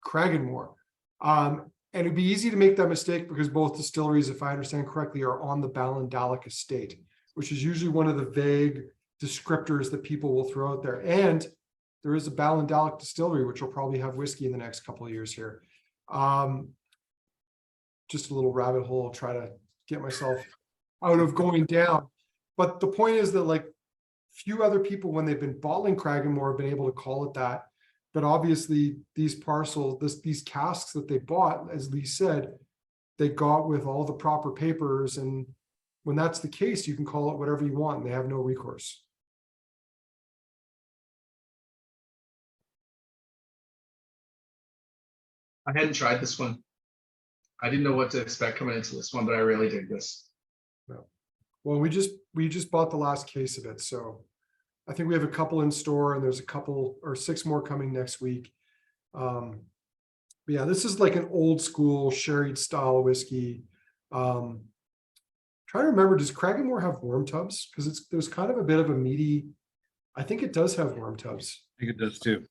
Cragganmore. And it'd be easy to make that mistake because both distilleries, if I understand correctly, are on the Ballindellic estate, which is usually one of the vague descriptors that people will throw out there. And there is a Ballindellic distillery, which will probably have whiskey in the next couple of years here. Just a little rabbit hole, I'll try to get myself out of going down. But the point is that, like, few other people, when they've been bottling Cragganmore, have been able to call it that. But obviously these parcels, these casks that they bought, as Lee said, they got with all the proper papers. And when that's the case, you can call it whatever you want and they have no recourse. I hadn't tried this one. I didn't know what to expect coming into this one, but I really dig this. Well, we just bought the last case of it. So I think we have a couple in store, and there's a couple or 6 more coming next week. But yeah, this is like an old school sherry style whiskey. Trying to remember, does Cragganmore have worm tubs? Because there's kind of a bit of a meaty. I think it does have worm tubs. I think it does too.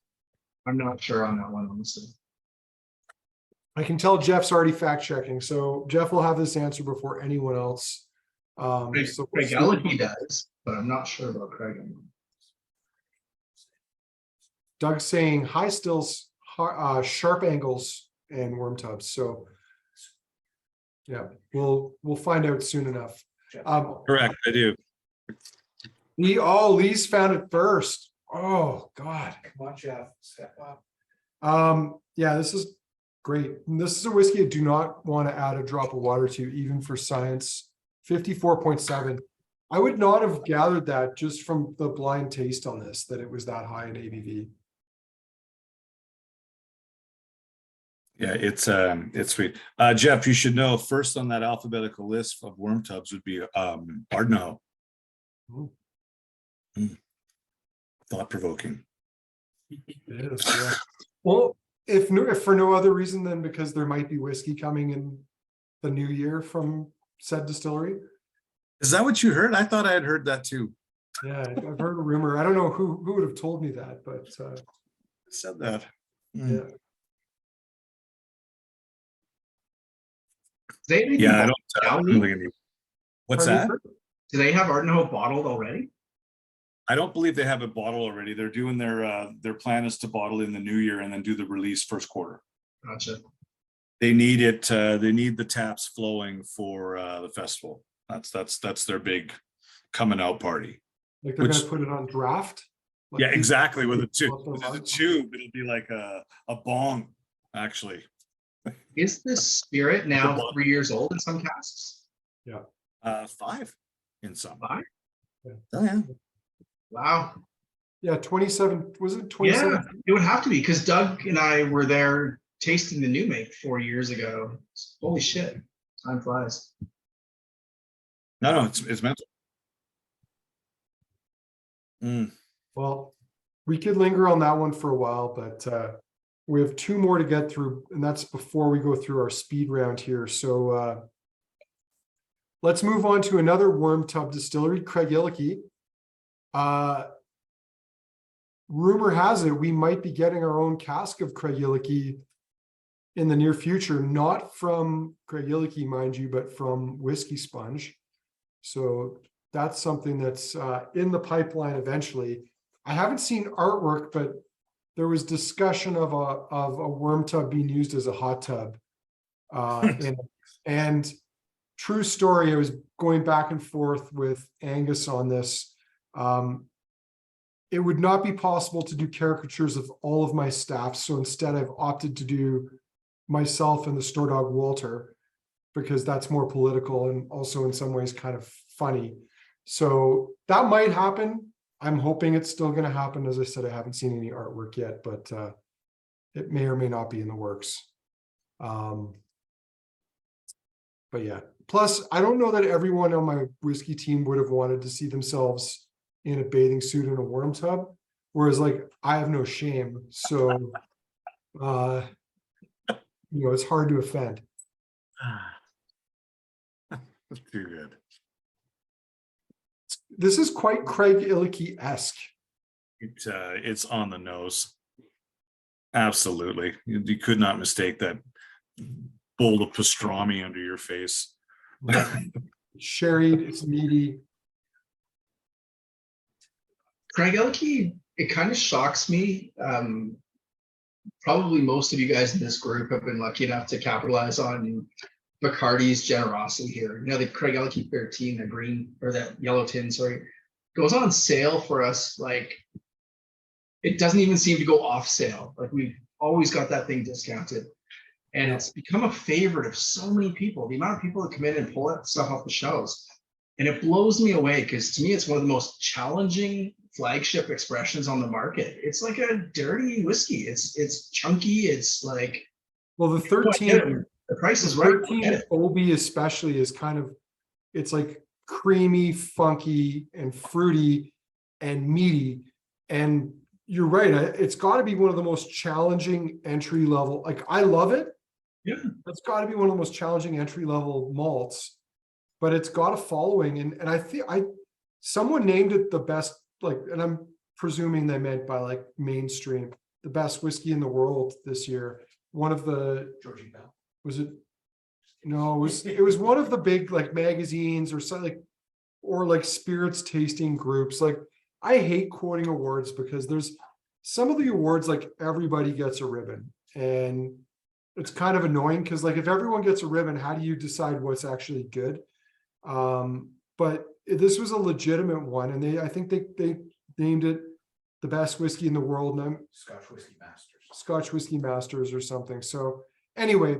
I'm not sure on that one, honestly. I can tell Jeff's already fact checking, so Jeff will have this answer before anyone else. So Craigellachie does, but I'm not sure about Cragganmore. Doug's saying high stills, sharp angles and worm tubs. So yeah, we'll find out soon enough. Correct, I do. Lee's found it first. Oh God. Come on, Jeff, step up. Yeah, this is great. And this is a whiskey I do not want to add a drop of water to, even for science. 54.7. I would not have gathered that just from the blind taste on this, that it was that high in ABV. Yeah, it's sweet. Jeff, you should know first on that alphabetical list of worm tubs would be Ardnahoe. Ooh. Thought provoking. It is, yeah. Well, if for no other reason than because there might be whiskey coming in the new year from said distillery. Is that what you heard? I thought I had heard that too. Yeah, I've heard a rumor. I don't know who would have told me that, but Said that. yeah. Yeah, I don't think any- What's that? Do they have Ardnahoe bottled already? I don't believe they have it bottled already. They're doing their plan is to bottle in the new year and then do the release first quarter. Gotcha. They need it, they need the taps flowing for the festival. That's their big coming out party. Like they're gonna put it on draft. Like Yeah, these- exactly. With a tube, What the with a fuck? tube, it'll be like a bong, actually. Is this spirit now 3 years old in some casks? 5 in some. 5? Oh yeah. Wow. Yeah, 27, was it 27? Yeah, it would have to be because Doug and I were there tasting the new make 4 years ago. Holy shit. Time flies. No, it's mental. Well, we could linger on that one for a while, but we have 2 more to get through, and that's before we go through our speed round here. So let's move on to another worm tub distillery, Craigellachie. Rumor has it we might be getting our own cask of Craigellachie in the near future, not from Craigellachie, mind you, but from Whiskey Sponge. So that's something that's in the pipeline eventually. I haven't seen artwork, but there was discussion of a worm tub being used as a hot tub. And true story, I was going back and forth with Angus on this. It would not be possible to do caricatures of all of my staff. So instead I've opted to do myself and the store dog Walter, because that's more political and also in some ways kind of funny. So that might happen. I'm hoping it's still going to happen. As I said, I haven't seen any artwork yet, but it may or may not be in the works. But yeah, plus I don't know that everyone on my whiskey team would have wanted to see themselves in a bathing suit in a worm tub, whereas like I have no shame. So it's hard to offend. That's too good. This is quite Craigellachie-esque. It's on the nose. Absolutely. You could not mistake that bowl of pastrami under your face. Sherried, it's meaty. Craigellachie, it kind of shocks me. Probably most of you guys in this group have been lucky enough to capitalize on Bacardi's generosity here. The Craigellachie 13, the green or that yellow tin, sorry, goes on sale for us. Like it doesn't even seem to go off sale. Like we've always got that thing discounted. And it's become a favorite of so many people. The amount of people that come in and pull that stuff off the shelves. And it blows me away because to me, it's one of the most challenging flagship expressions on the market. It's like a dirty whiskey. It's chunky. It's like, Well, the 13, the price is right. 13 Obi especially is kind of, it's like creamy, funky, and fruity and meaty. And you're right. It's got to be one of the most challenging entry level. Like I love it. Yeah. It's got to be one of the most challenging entry level malts, but it's got a following. And I think someone named it the best, like, and I'm presuming they meant by like mainstream, the best whiskey in the world this year. One of the, Georgie Bell. was it? No, it was one of the big like magazines or something or like spirits tasting groups. Like I hate quoting awards because there's some of the awards, like everybody gets a ribbon, and it's kind of annoying because like if everyone gets a ribbon, how do you decide what's actually good? But this was a legitimate one, and I think they named it the best whiskey in the world, and Scotch Whiskey Masters or something. So anyway,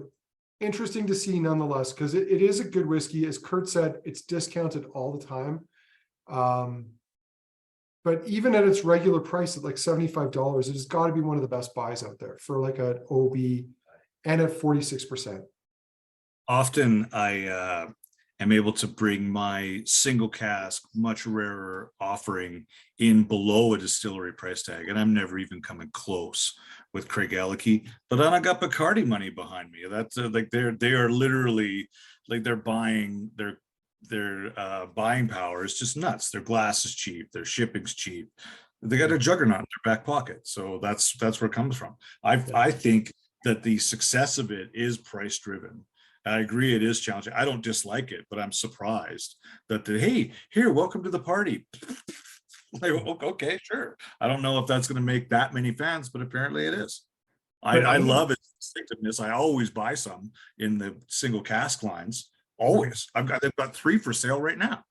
interesting to see nonetheless, because it is a good whiskey. As Kurt said, it's discounted all the time. But even at its regular price at like $75, it has got to be one of the best buys out there for like an OB, and at 46%. Often I am able to bring my single cask, much rarer offering in below a distillery price tag, and I'm never even coming close with Craigellachie. But then I got Bacardi money behind me. That's like they are literally like their buying power is just nuts. Their glass is cheap, their shipping's cheap. They got a juggernaut in their back pocket, so that's where it comes from. I think that the success of it is price driven. I agree, it is challenging. I don't dislike it, but I'm surprised that hey, here, welcome to the party. Like, okay, sure. I don't know if that's going to make that many fans, but apparently it is. I love its distinctiveness. I always buy some in the single cask lines. Always. They've got 3 for sale right now.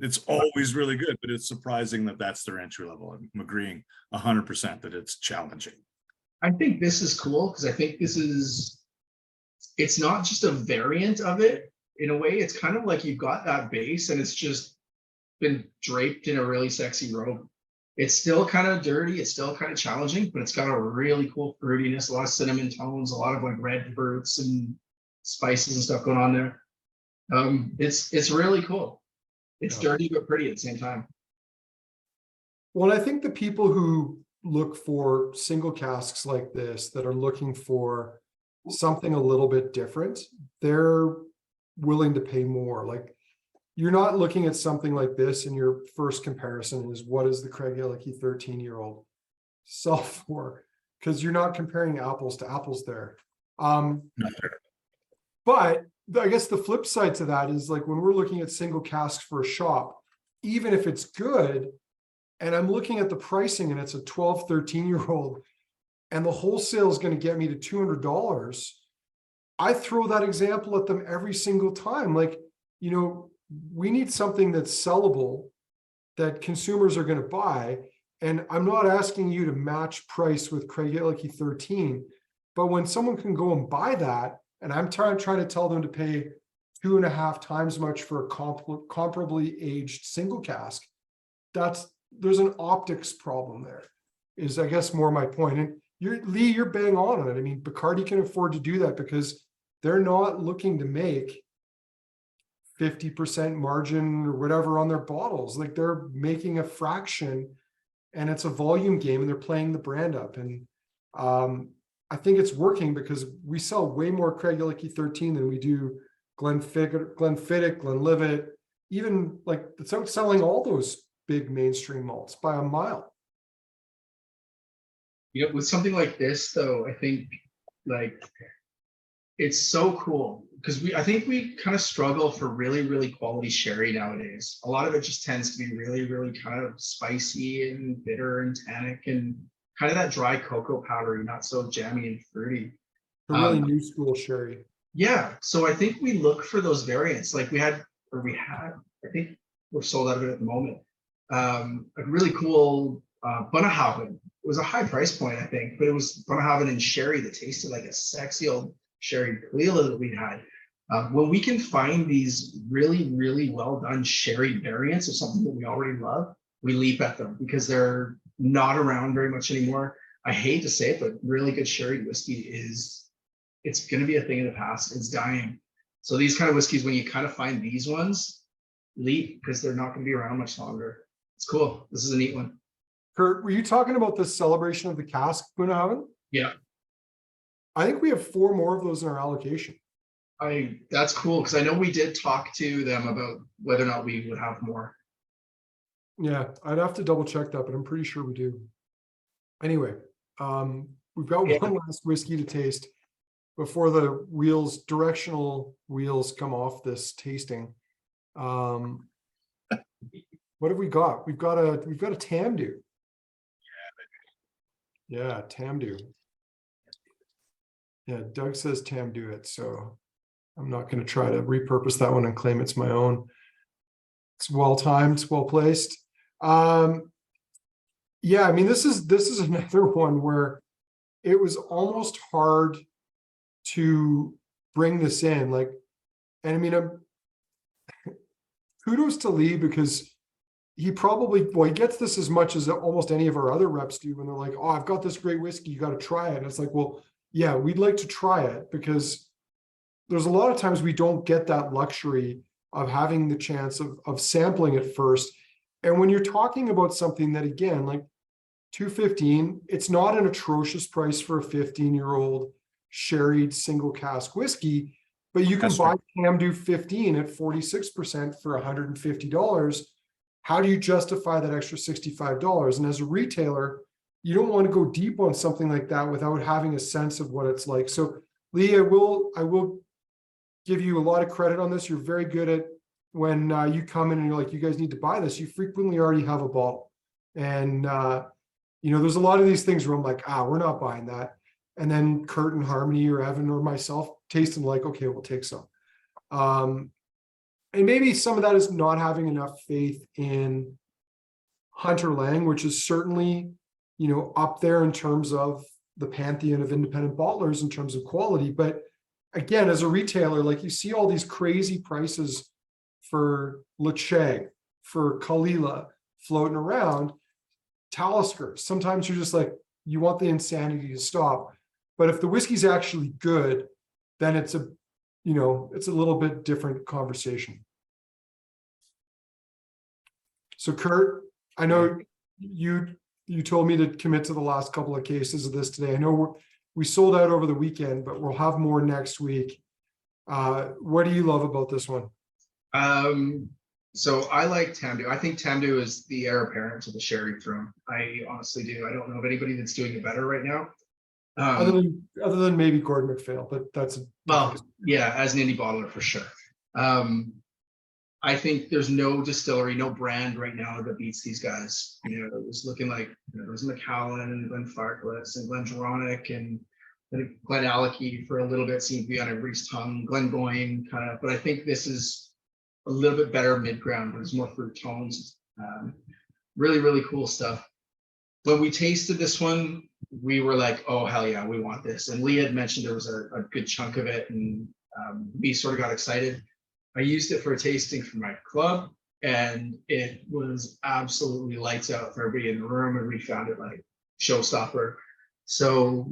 It's always really good, but it's surprising that that's their entry level. I'm agreeing 100% that it's challenging. I think this is cool because I think it's not just a variant of it in a way. It's kind of like you've got that base and it's just been draped in a really sexy robe. It's still kind of dirty, it's still kind of challenging, but it's got a really cool fruitiness, a lot of cinnamon tones, a lot of like red fruits and spices and stuff going on there. It's really cool. It's dirty but pretty at the same time. Well, I think the people who look for single casks like this, that are looking for something a little bit different, they're willing to pay more. Like, you're not looking at something like this and your first comparison is what is the Craigellachie 13-year-old sell for, because you're not comparing apples to apples there. But I guess the flip side to that is like when we're looking at single casks for a shop, even if it's good, and I'm looking at the pricing and it's a 12, 13-year-old, and the wholesale is going to get me to $200, I throw that example at them every single time. Like, you know, we need something that's sellable, that consumers are going to buy. And I'm not asking you to match price with Craigellachie 13, but when someone can go and buy that, and I'm trying to tell them to pay 2.5 times much for a comparably aged single cask, there's an optics problem there, is I guess more my point. And you're bang on it. I mean, Bacardi can afford to do that because they're not looking to make 50% margin or whatever on their bottles. Like, they're making a fraction, and it's a volume game, and they're playing the brand up. And I think it's working because we sell way more Craigellachie 13 than we do Glenfiddich, Glenlivet, even like it's outselling all those big mainstream malts by a mile. You know, with something like this though, I think like it's so cool because I think we kind of struggle for really, really quality sherry nowadays. A lot of it just tends to be really, really kind of spicy and bitter and tannic and kind of that dry cocoa powdery, not so jammy and fruity. A really new school sherry. Yeah. So I think we look for those variants. Like we had, I think we're sold out of it at the moment. A really cool Bunnahabhain. It was a high price point, I think, but it was Bunnahabhain and sherry that tasted like a sexy old sherry Caligula that we had. When we can find these really, really well done sherry variants of something that we already love, we leap at them because they're not around very much anymore. I hate to say it, but really good sherry whiskey it's going to be a thing of the past. It's dying. So these kind of whiskeys, when you kind of find these ones, leap because they're not going to be around much longer. It's cool. This is a neat one. Kurt, were you talking about the celebration of the cask, Bunnahabhain? Yeah. I think we have 4 more of those in our allocation. That's cool because I know we did talk to them about whether or not we would have more. Yeah, I'd have to double check that, but I'm pretty sure we do. Anyway, we've got one last whiskey to taste before the directional wheels come off this tasting. What have we got? We've got a Tamdhu. Yeah, Tamdhu. Yeah, Doug says Tamdhu it, so I'm not going to try to repurpose that one and claim it's my own. It's well timed, it's well placed. Yeah, I mean, this is another one where it was almost hard to bring this in. Like, and I mean, kudos to Lee because he probably, well, he gets this as much as almost any of our other reps do when they're like, oh, I've got this great whiskey, you got to try it. And it's like, well, yeah, we'd like to try it because there's a lot of times we don't get that luxury of having the chance of sampling it first. And when you're talking about something that, again, like $2.15, it's not an atrocious price for a 15-year-old sherried single cask whiskey, but you can That's buy right. Tamdhu 15 at 46% for $150. How do you justify that extra $65? And as a retailer, you don't want to go deep on something like that without having a sense of what it's like. So Lee, I will give you a lot of credit on this. You're very good at when you come in and you're like, you guys need to buy this. You frequently already have a bottle. And, there's a lot of these things where I'm like, we're not buying that. And then Kurt and Harmony or Evan or myself taste them like, okay, we'll take some. And maybe some of that is not having enough faith in Hunter Laing, which is certainly, up there in terms of the pantheon of independent bottlers in terms of quality. But again, as a retailer, like you see all these crazy prices for Leche, for Kalila floating around, Talisker. Sometimes you're just like, you want the insanity to stop. But if the whiskey's actually good, then it's a little bit different conversation. So Kurt, I know you told me to commit to the last couple of cases of this today. I know we sold out over the weekend, but we'll have more next week. What do you love about this one? So I like Tamdhu. I think Tamdhu is the heir apparent to the sherry throne. I honestly do. I don't know of anybody that's doing it better right now. Other than maybe Gordon McPhail, but that's yeah, as an indie bottler for sure. I think there's no distillery, no brand right now that beats these guys. It was looking like there was Macallan and Glen Farkless and Glen Garioch and Craigellachie for a little bit seemed to be on everybody's tongue. Glen Garioch kind of, but I think this is a little bit better mid-ground. There's more fruit tones. Really, really cool stuff. When we tasted this one, we were like, oh, hell yeah, we want this. And Lee had mentioned there was a good chunk of it, and we sort of got excited. I used it for a tasting for my club, and it was absolutely lights out for everybody in the room, and we found it like showstopper. So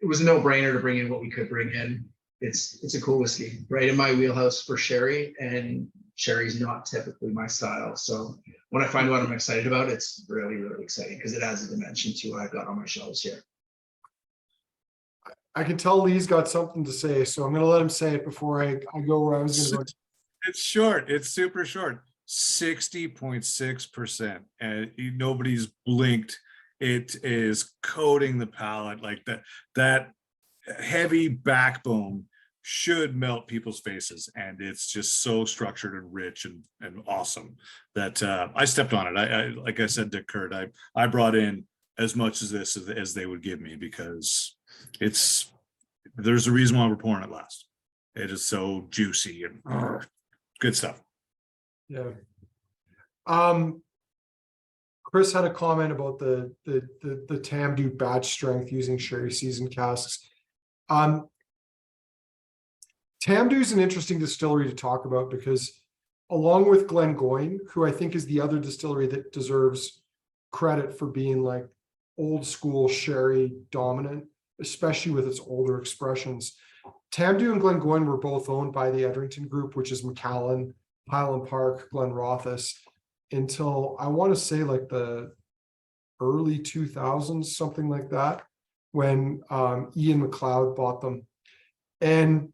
it was a no-brainer to bring in what we could bring in. It's a cool whiskey, right in my wheelhouse for sherry, and sherry's not typically my style. So when I find what I'm excited about, it's really, really exciting because it has a dimension to what I've got on my shelves here. I can tell Lee's got something to say, so I'm going to let him say it before I go where I was going to go. It's short. It's super short. 60.6%, and nobody's blinked. It is coating the palate like that. That heavy backbone should melt people's faces, and it's just so structured and rich and awesome that I stepped on it. I like I said to Kurt, I brought in as much as this as they would give me because there's a reason why we're pouring it last. It is so juicy and good stuff. Yeah. Chris had a comment about the Tamdhu batch strength using sherry seasoned casks. Tamdhu is an interesting distillery to talk about because along with Glen Garioch, who I think is the other distillery that deserves credit for being like old school sherry dominant, especially with its older expressions. Tamdhu and Glen Garioch were both owned by the Edrington Group, which is Macallan, Highland Park, Glenrothes, until I want to say like the early 2000s, something like that, when Ian McLeod bought them. And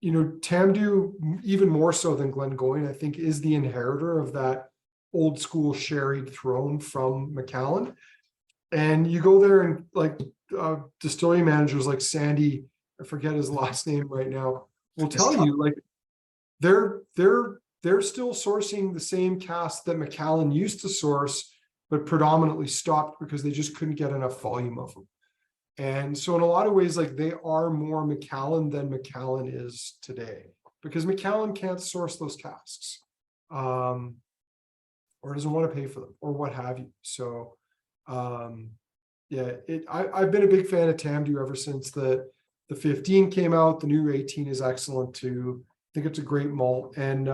Tamdhu, even more so than Glen Garioch, I think is the inheritor of that old school sherried throne from Macallan. And you go there and like distillery managers like Sandy, I forget his last name right now, will tell you like they're still sourcing the same cask that Macallan used to source but predominantly stopped because they just couldn't get enough volume of them. And so in a lot of ways, like they are more Macallan than Macallan is today, because Macallan can't source those casks, or doesn't want to pay for them, or what have you. So yeah, I've been a big fan of Tamdhu ever since the 15 came out. The new 18 is excellent too. I think it's a great malt, and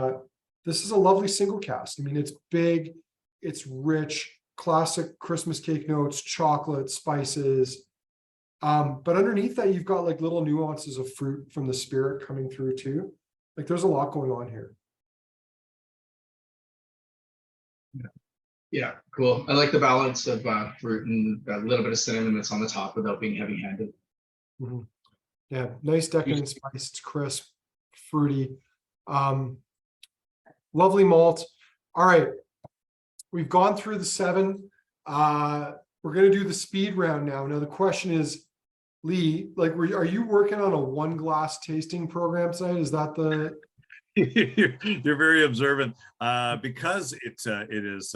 this is a lovely single cask. I mean, it's big, it's rich, classic Christmas cake notes, chocolate, spices. But underneath that, you've got like little nuances of fruit from the spirit coming through too. Like there's a lot going on here. Yeah, cool. I like the balance of fruit and a little bit of cinnamon that's on the top without being heavy-handed. Mhm. Yeah, nice decadent spice. It's crisp, fruity, lovely malt. All right, we've gone through the 7. We're gonna do the speed round now. Now the question is, Lee, like, are you working on a 1 glass tasting program tonight? Is that the? You're very observant. Because it is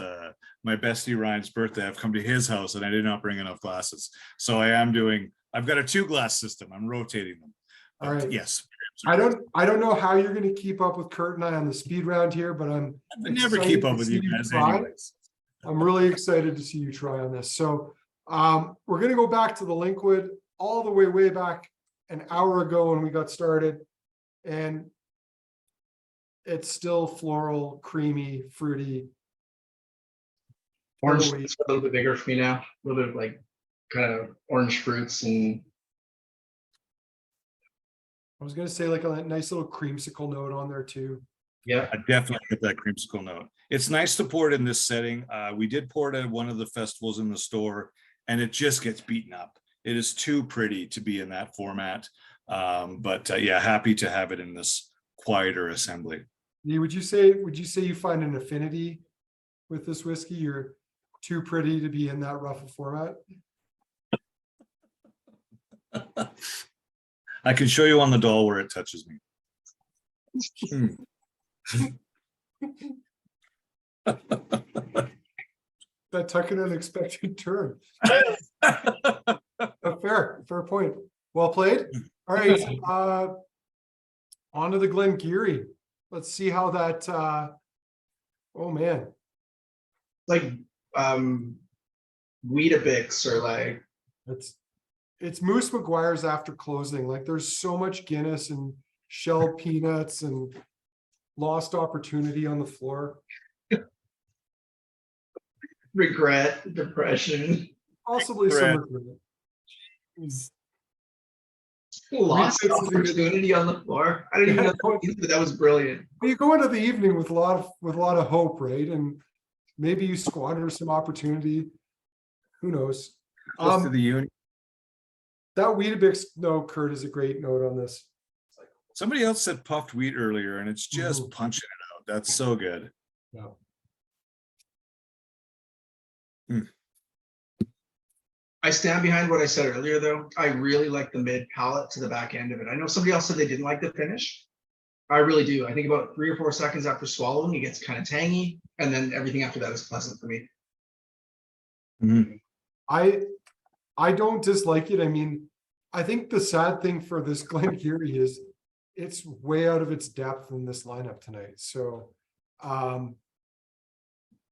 my bestie Ryan's birthday, I've come to his house and I did not bring enough glasses. So I've got a 2 glass system. I'm rotating them. All right. Yes. I don't know how you're going to keep up with Kurt and I on the speed round here, but I never keep up with you guys anyways. I'm really excited to see you try on this. So we're going to go back to the Linkwood all the way back an hour ago when we got started, and it's still floral, creamy, fruity. Orange is a little bit bigger for me now. A little bit of like kind of orange fruits, and I was going to say like a nice little creamsicle note on there too. yeah, I definitely get that creamsicle note. It's nice to pour it in this setting. We did pour it at one of the festivals in the store, and it just gets beaten up. It is too pretty to be in that format. But yeah, happy to have it in this quieter assembly. Would you say you find an affinity with this whiskey? You're too pretty to be in that rough a format? I can show you on the doll where it touches me. That took an unexpected turn. Fair point. Well played. All right. On to the Glen Garioch. Let's see how that oh man. like Weetabix or like It's Moose McGuire's after closing. Like there's so much Guinness and shelled peanuts and lost opportunity on the floor. regret, depression, Possibly some regret. lost Weetabix is a good- opportunity on the floor. I didn't even know that, that was brilliant. You go into the evening with a lot of hope, right? And maybe you squander some opportunity. Who knows? Close to the union. That Weetabix note, Kurt, is a great note on this. Somebody else said puffed wheat earlier, and it's just Mhm. punching it out. That's so good. Yeah. I stand behind what I said earlier, though. I really like the mid palate to the back end of it. I know somebody else said they didn't like the finish. I really do. I think about 3 or 4 seconds after swallowing, it gets kind of tangy, and then everything after that is pleasant for me. Mhm. I don't dislike it. I mean, I think the sad thing for this Glen Garioch is it's way out of its depth in this lineup tonight. So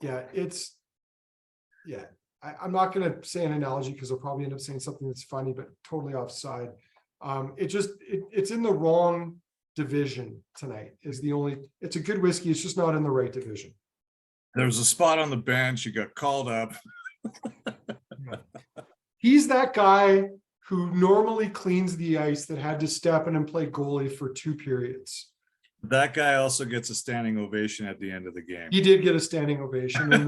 yeah, I'm not going to say an analogy because I'll probably end up saying something that's funny, but totally offside. It's in the wrong division tonight is the only, it's a good whiskey. It's just not in the right division. There was a spot on the bench. You got called up. He's that guy who normally cleans the ice that had to step in and play goalie for 2 periods. That guy also gets a standing ovation at the end of the game. He did get a standing ovation and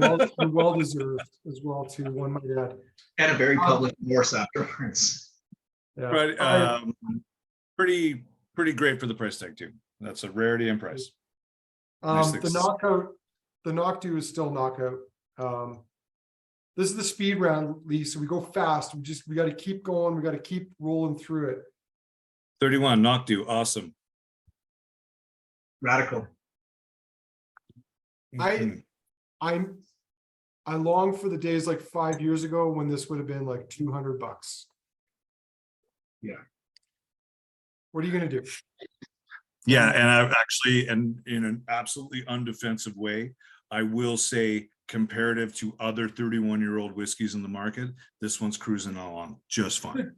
well deserved as well too, one might add. And a very public remorse afterwards. Yeah. But pretty great for the price tag too. That's a rarity and price. Nice The things. Knockdhu is still knockout. This is the speed round, Lee, so we go fast. We got to keep going. We got to keep rolling through it. 31 Knockdhu, awesome. Radical. I'm I long for the days like 5 years ago when this would have been like $200. Yeah. What are you gonna do? Yeah, and I've actually, and in an absolutely undefensive way, I will say comparative to other 31-year-old whiskeys in the market, this one's cruising along just fine.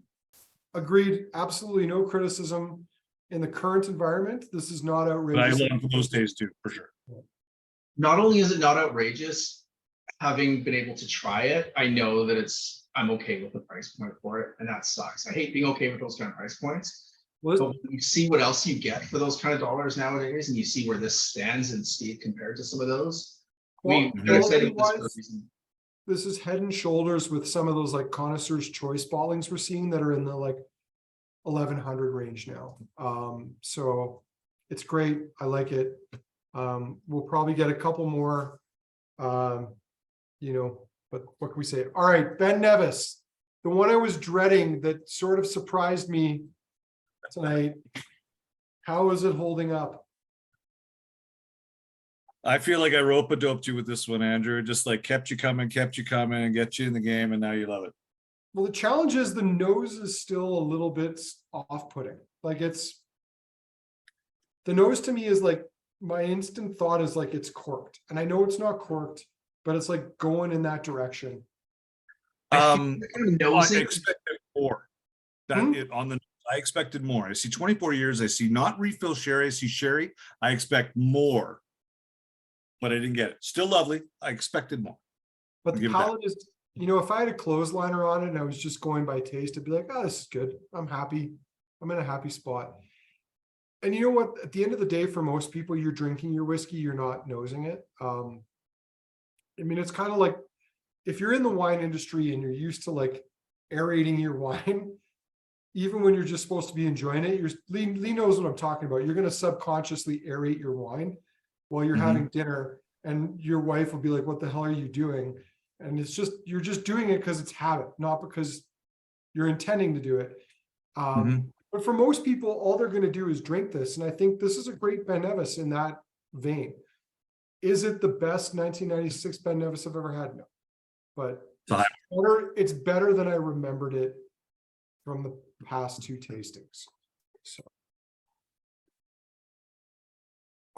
Agreed. Absolutely no criticism in the current environment. This is not But I outrageous. love those days too, for sure. Not only is it not outrageous, having been able to try it, I know that I'm okay with the price point for it, and that sucks. I hate being okay with those kind of price points. Well, But when you see what else you get for those kind of dollars nowadays, and you see where this stands in state compared to some of those, I'm excited with this for a reason. this is head and shoulders with some of those like connoisseur's choice bottlings we're seeing that are in the like 1100 range now. So it's great. I like it. We'll probably get a couple more, but what can we say? All right, Ben Nevis, the one I was dreading that sort of surprised me tonight. How is it holding up? I feel like I rope-a-doped you with this one, Andrew. Just like kept you coming and get you in the game, and now you love it. Well, the challenge is the nose is still a little bit off-putting. Like the nose to me is like, my instant thought is like it's corked. And I know it's not corked, but it's like going in that direction. I Nosy. expected more. I expected more. I see 24 years. I see not refill sherry. I see sherry. I expect more, but I didn't get it. Still lovely. I expected more. But the Give it back. palate is, if I had a clothesliner on it and I was just going by taste, I'd be like, oh, this is good. I'm happy. I'm in a happy spot. And you know what? At the end of the day, for most people, you're drinking your whiskey, you're not nosing it. It's kind of like if you're in the wine industry and you're used to like aerating your wine, even when you're just supposed to be enjoying it, Lee knows what I'm talking about. You're going to subconsciously aerate your wine while you're having dinner, and your wife will be like, what the hell are you doing? And it's just, you're just doing it because it's habit, not because you're intending to do it. But for most people, all they're going to do is drink this. And I think this is a great Ben Nevis in that vein. Is it the best 1996 Ben Nevis I've ever had? No. But it's better than I remembered it from the past two tastings. So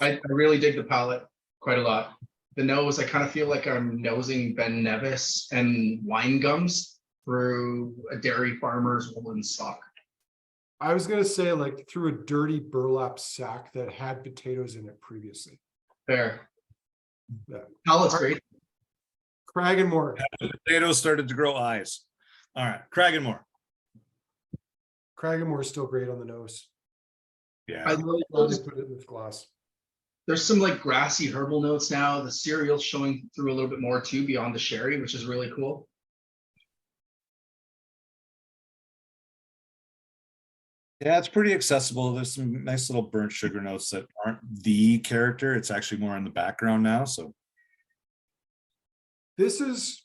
I really dig the palate quite a lot. The nose, I kind of feel like I'm nosing Ben Nevis and wine gums through a dairy farmer's woolen sock. I was going to say like through a dirty burlap sack that had potatoes in it previously. Fair. Yeah. Palate's great. Cragganmore. The potatoes started to grow eyes. All right, Cragganmore. Cragganmore is still great on the nose. Yeah. I I'm really glad they put it in this glass. There's some like grassy herbal notes now. The cereal's showing through a little bit more too beyond the sherry, which is really cool. Yeah, it's pretty accessible. There's some nice little burnt sugar notes that aren't the character. It's actually more in the background now. So This is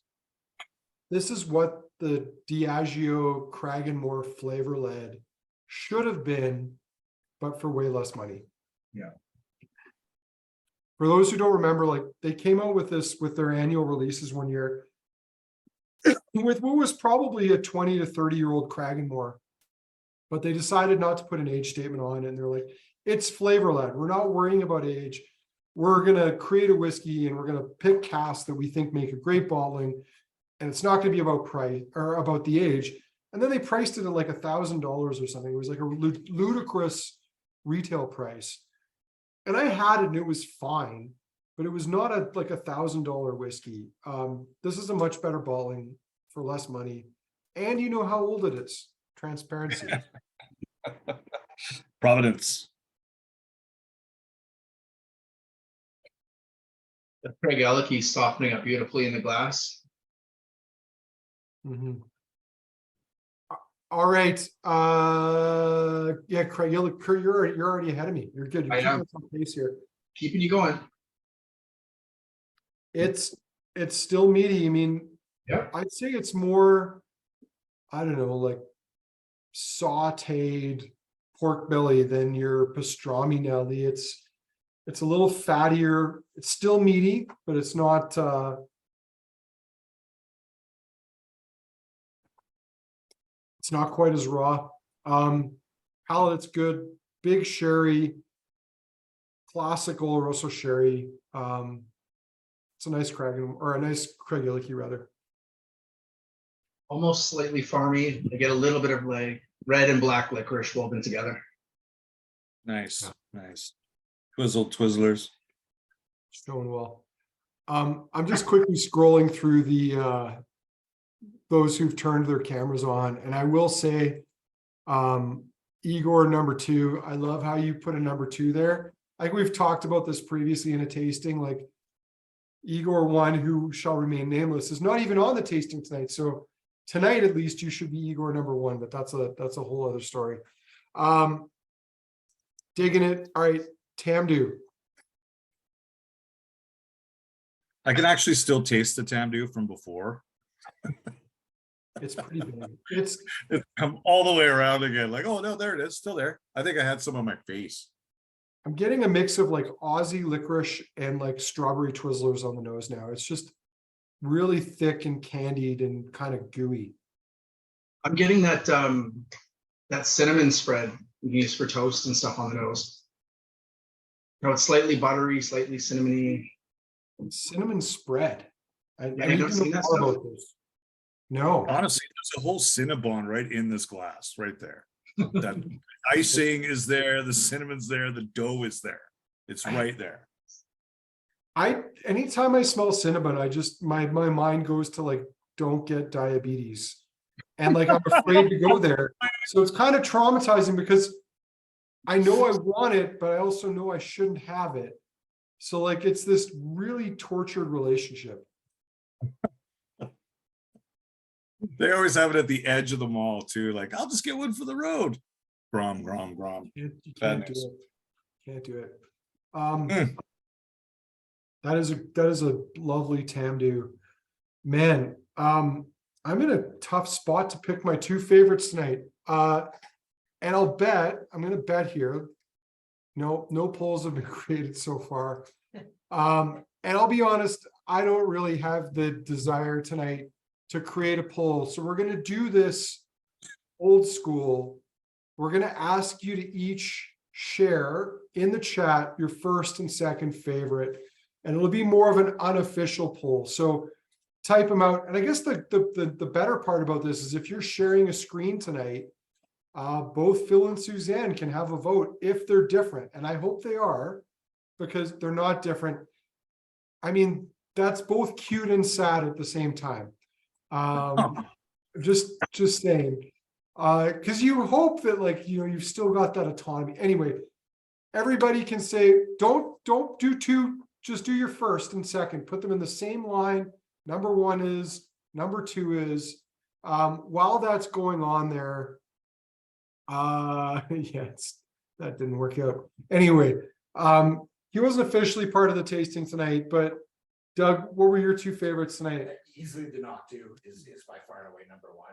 what the Diageo Cragganmore flavor led should have been, but for way less money. Yeah. For those who don't remember, like they came out with this with their annual releases one year with what was probably a 20 to 30-year-old Cragganmore, but they decided not to put an age statement on it. And they're like, it's flavor led. We're not worrying about age. We're going to create a whiskey and we're going to pick casks that we think make a great bottling. And it's not going to be about price or about the age. And then they priced it at like $1,000 or something. It was like a ludicrous retail price. And I had it and it was fine, but it was not like $1,000 whiskey. This is a much better bottling for less money. And you know how old it is. Transparency. Providence. The Craigellachie softening up beautifully in the glass. Mm-hmm. All right. Yeah, Craig, you're already ahead of me. You're good. You're I keeping am. us on pace here. Keeping you going. It's still meaty. I mean, Yeah. I'd say it's more, I don't know, like sauteed pork belly than your pastrami Nelly. It's a little fattier. It's still meaty, but it's not It's not quite as raw. Palate, it's good. Big sherry, classic Oloroso sherry. It's a nice Cragganmore, or a nice Craigellachie rather. Almost slightly farmy. I get a little bit of like red and black licorice woven together. Nice, nice. Twizzlers. Showing well. I'm just quickly scrolling through the those who've turned their cameras on, and I will say, Igor number 2. I love how you put a number 2 there. Like we've talked about this previously in a tasting. Like Igor 1, who shall remain nameless, is not even on the tasting tonight. So tonight, at least, you should be Igor number 1. But that's a whole other story. Digging it. All right, Tamdhu. I can actually still taste the Tamdhu from before. It's pretty big. It's Come all the way around again. Like, oh no, there it is, still there. I think I had some on my face. I'm getting a mix of like Aussie licorice and like strawberry Twizzlers on the nose now. It's just really thick and candied and kind of gooey. I'm getting that that cinnamon spread you use for toast and stuff on the nose. You know, it's slightly buttery, slightly cinnamony. Cinnamon spread. I you need don't to see know that more stuff? about this. No. Honestly, there's a whole Cinnabon right in this glass, right there. That icing is there, the cinnamon's there, the dough is there. It's right there. Anytime I smell cinnamon, I just my mind goes to like, don't get diabetes. And like I'm afraid to go there. So it's kind of traumatizing because I know I want it, but I also know I shouldn't have it. So like it's this really tortured relationship. They always have it at the edge of the mall too. Like, I'll just get one for the road. Grom. You Bad can't do news. it. Can't do it. Mm. That is a lovely Tamdhu. Man, I'm in a tough spot to pick my 2 favorites tonight. And I'm gonna bet here. No polls have been created so far. And I'll be honest, I don't really have the desire tonight to create a poll. So we're gonna do this old school. We're gonna ask you to each share in the chat your first and second favorite, and it'll be more of an unofficial poll. So type them out. And I guess the better part about this is if you're sharing a screen tonight, both Phil and Suzanne can have a vote if they're different. And I hope they are, because they're not different. I mean, that's both cute and sad at the same time. Just saying, because you hope that, like, you know, you've still got that autonomy. Anyway, everybody can say, don't do 2, just do your first and second, put them in the same line. Number 1 is, number 2 is. While that's going on there, yes, that didn't work out. Anyway, he wasn't officially part of the tasting tonight, but Doug, what were your 2 favorites tonight? Easily the Knockdhu is by far and away number 1.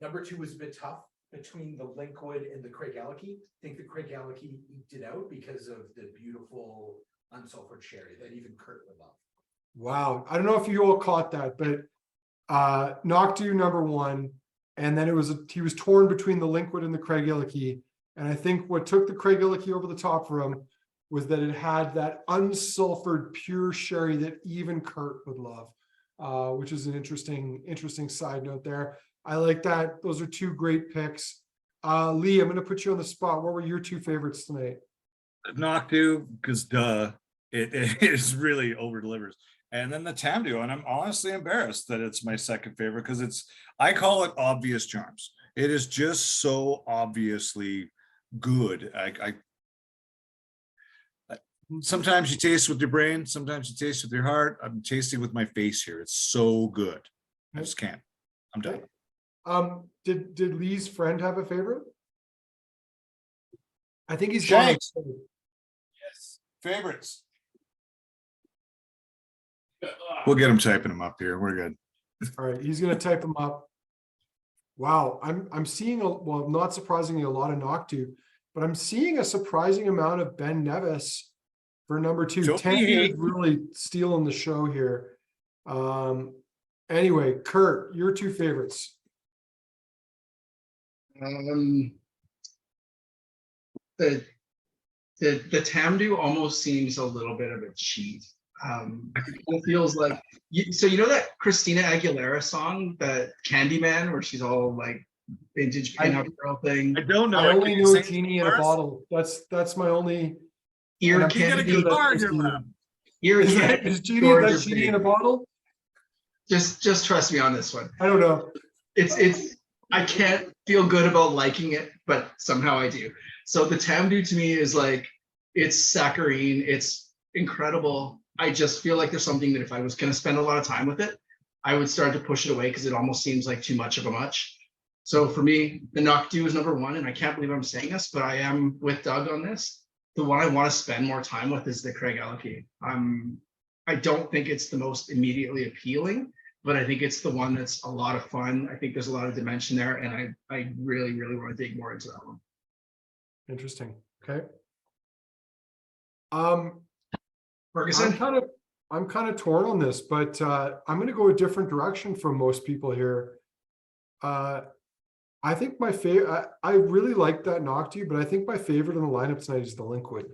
Number 2 was a bit tough between the Linkwood and the Craigellachie. I think the Craigellachie eked it out because of the beautiful unsulfured sherry that even Kurt would love. Wow, I don't know if you all caught that, but Knockdhu number 1, and then he was torn between the Linkwood and the Craigellachie, and I think what took the Craigellachie over the top for him was that it had that unsulfured pure sherry that even Kurt would love, which is an interesting side note there. I like that. Those are 2 great picks. Lee, I'm going to put you on the spot. What were your 2 favorites tonight? Knockdhu, because it is really over delivers. And then the Tamdhu, and I'm honestly embarrassed that it's my second favorite because I call it obvious charms. It is just so obviously good. Sometimes you taste with your brain, sometimes you taste with your heart. I'm tasting with my face here. It's so good. I just can't. I'm done. Did Lee's friend have a favorite? I think he's Shanks. gone. Yes. Favorites. We'll get him typing them up here. We're good. All right, he's gonna type them up. Wow, I'm seeing well, not surprisingly, a lot of Knockdhu, but I'm seeing a surprising amount of Ben Nevis for number 2. Don't be Tamdhu is hating. really stealing the show here. Anyway, Kurt, your 2 favorites. The Tamdhu almost seems a little bit of a cheat. It feels like so you know that Christina Aguilera song, that Candyman, where she's all like vintage pinup girl thing. I don't know. I only Can you know sing Genie in for a us? bottle. That's my only. Ear and I'm You got a candy. sure guitar in that's your Christina. lap. Ear Is that candy. is Genie, George that's Genie in a bottle? Just trust me on this one. I don't know. It's I can't feel good about liking it, but somehow I do. So the Tamdhu to me is like, it's saccharine, it's incredible. I just feel like there's something that if I was going to spend a lot of time with it, I would start to push it away because it almost seems like too much of a much. So for me, the Knockdhu is number one, and I can't believe I'm saying this, but I am with Doug on this. The one I want to spend more time with is the Craigellachie. I don't think it's the most immediately appealing, but I think it's the one that's a lot of fun. I think there's a lot of dimension there, and I really, really want to dig more into that one. Interesting. Okay. Ferguson? I'm kind of torn on this, but I'm going to go a different direction from most people here. I think my favorite, I really like that Knockdhu, but I think my favorite in the lineup tonight is the Linkwood.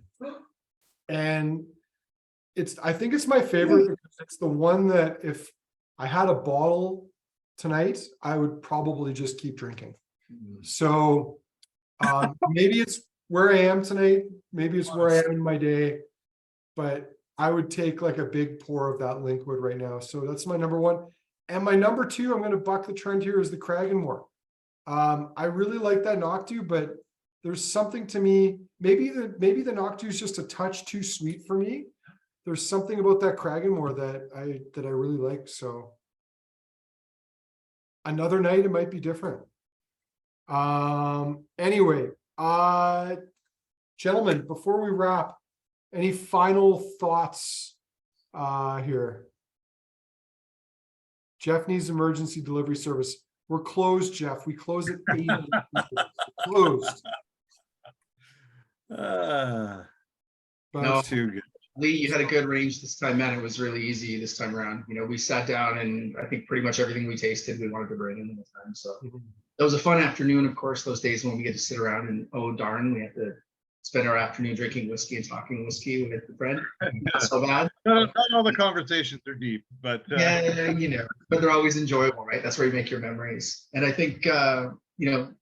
And I think it's my favorite because it's the one that if I had a bottle tonight, I would probably just keep drinking. So maybe it's where I am tonight. Maybe it's where I am in my day, but I would take like a big pour of that Linkwood right now. So that's my number one. And my number two, I'm going to buck the trend here, is the Cragganmore. I really like that Knockdhu, but there's something to me, maybe the Knockdhu is just a touch too sweet for me. There's something about that Cragganmore that I really like. So another night it might be different. Anyway, gentlemen, before we wrap, any final thoughts here? Jeff needs emergency delivery service. We're closed, Jeff. We close at 8. Closed. No. But Too good. Lee, you had a good range this time, man. It was really easy this time around. You know, we sat down and I think pretty much everything we tasted, we wanted to bring in this time. So that was a fun afternoon. Of course, those days when we get to sit around and, oh, darn, we have to spend our afternoon drinking whiskey and talking whiskey with a friend. Not so bad. Not all the conversations are deep, but Yeah, you know, but they're always enjoyable, right? That's where you make your memories. And I think, you know,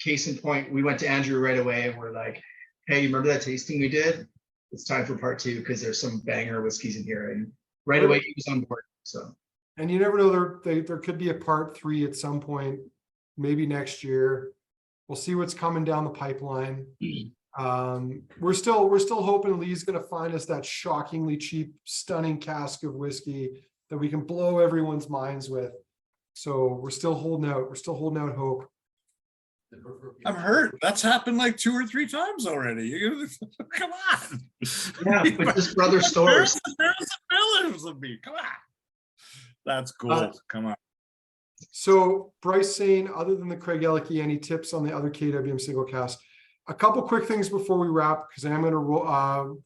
case in point, we went to Andrew right away and we're like, hey, you remember that tasting we did? It's time for part 2 because there's some banger whiskeys in here. And right away he was on board. So, and you never know, there could be a part 3 at some point, maybe next year. We'll see what's coming down the pipeline. We're still hoping Lee's going to find us that shockingly cheap, stunning cask of whiskey that we can blow everyone's minds with. So we're still holding out. We're still holding out hope. I'm hurt. That's happened like 2 or 3 times already. Come on. yeah, but just brother stores. There's the pillars of me. Come on. That's gold. Come on. So Bryce saying, other than the Craigellachie, any tips on the other KWM single cask? A couple quick things before we wrap, because I'm going to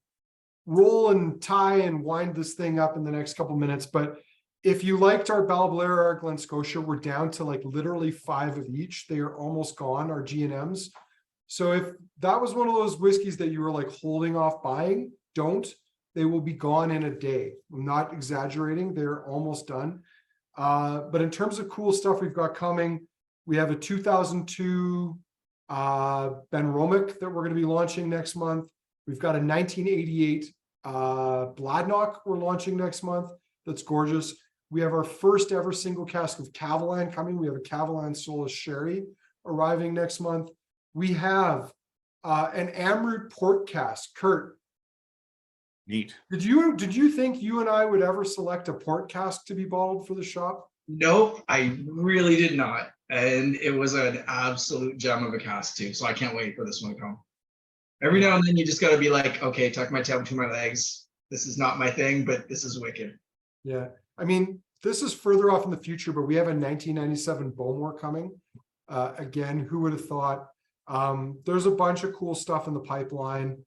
roll and tie and wind this thing up in the next couple minutes. But if you liked our Balblair or our Glen Scotia, we're down to like literally 5 of each. They are almost gone, our G&Ms. So if that was one of those whiskeys that you were like holding off buying, don't. They will be gone in a day. I'm not exaggerating. They're almost done. But in terms of cool stuff we've got coming, we have a 2002 Ben Romick that we're going to be launching next month. We've got a 1988 Bladnock we're launching next month. That's gorgeous. We have our first ever single cask of Cavalan coming. We have a Cavalan Solus Sherry arriving next month. We have an Amrut port cask. Kurt, Neat. did you think you and I would ever select a port cask to be bottled for the shop? Nope, I really did not. And it was an absolute gem of a cask too. So I can't wait for this one to come. Every now and then you just got to be like, okay, tuck my tail between my legs. This is not my thing, but this is wicked. Yeah. I mean, this is further off in the future, but we have a 1997 Bowmore coming. Again, who would have thought? There's a bunch of cool stuff in the pipeline.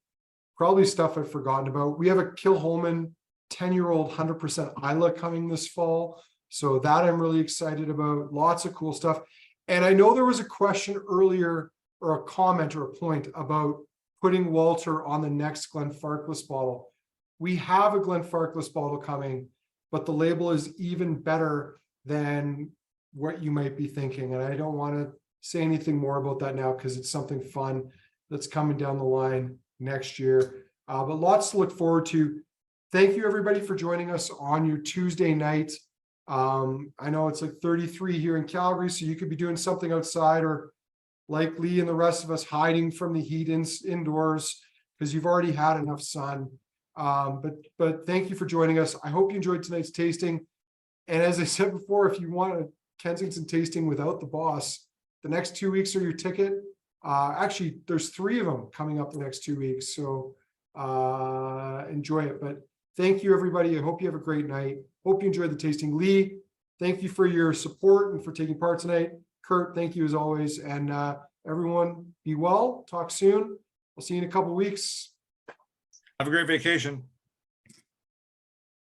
Probably stuff I've forgotten about. We have a Kilholman 10-year-old 100% Isla coming this fall. So that I'm really excited about. Lots of cool stuff. And I know there was a question earlier or a comment or a point about putting Walter on the next Glenfarclas bottle. We have a Glenfarclas bottle coming, but the label is even better than what you might be thinking. And I don't want to say anything more about that now because it's something fun that's coming down the line next year. But lots to look forward to. Thank you everybody for joining us on your Tuesday night. I know it's like 33 here in Calgary, so you could be doing something outside, or like Lee and the rest of us hiding from the heat indoors because you've already had enough sun. But thank you for joining us. I hope you enjoyed tonight's tasting. And as I said before, if you want a Kensington tasting without the boss, the next 2 weeks are your ticket. Actually, there's 3 of them coming up the next 2 weeks. So enjoy it. But thank you, everybody. I hope you have a great night. Hope you enjoyed the tasting. Lee, thank you for your support and for taking part tonight. Kurt, thank you as always. And everyone, be well. Talk soon. I'll see you in a couple of weeks. Have a great vacation.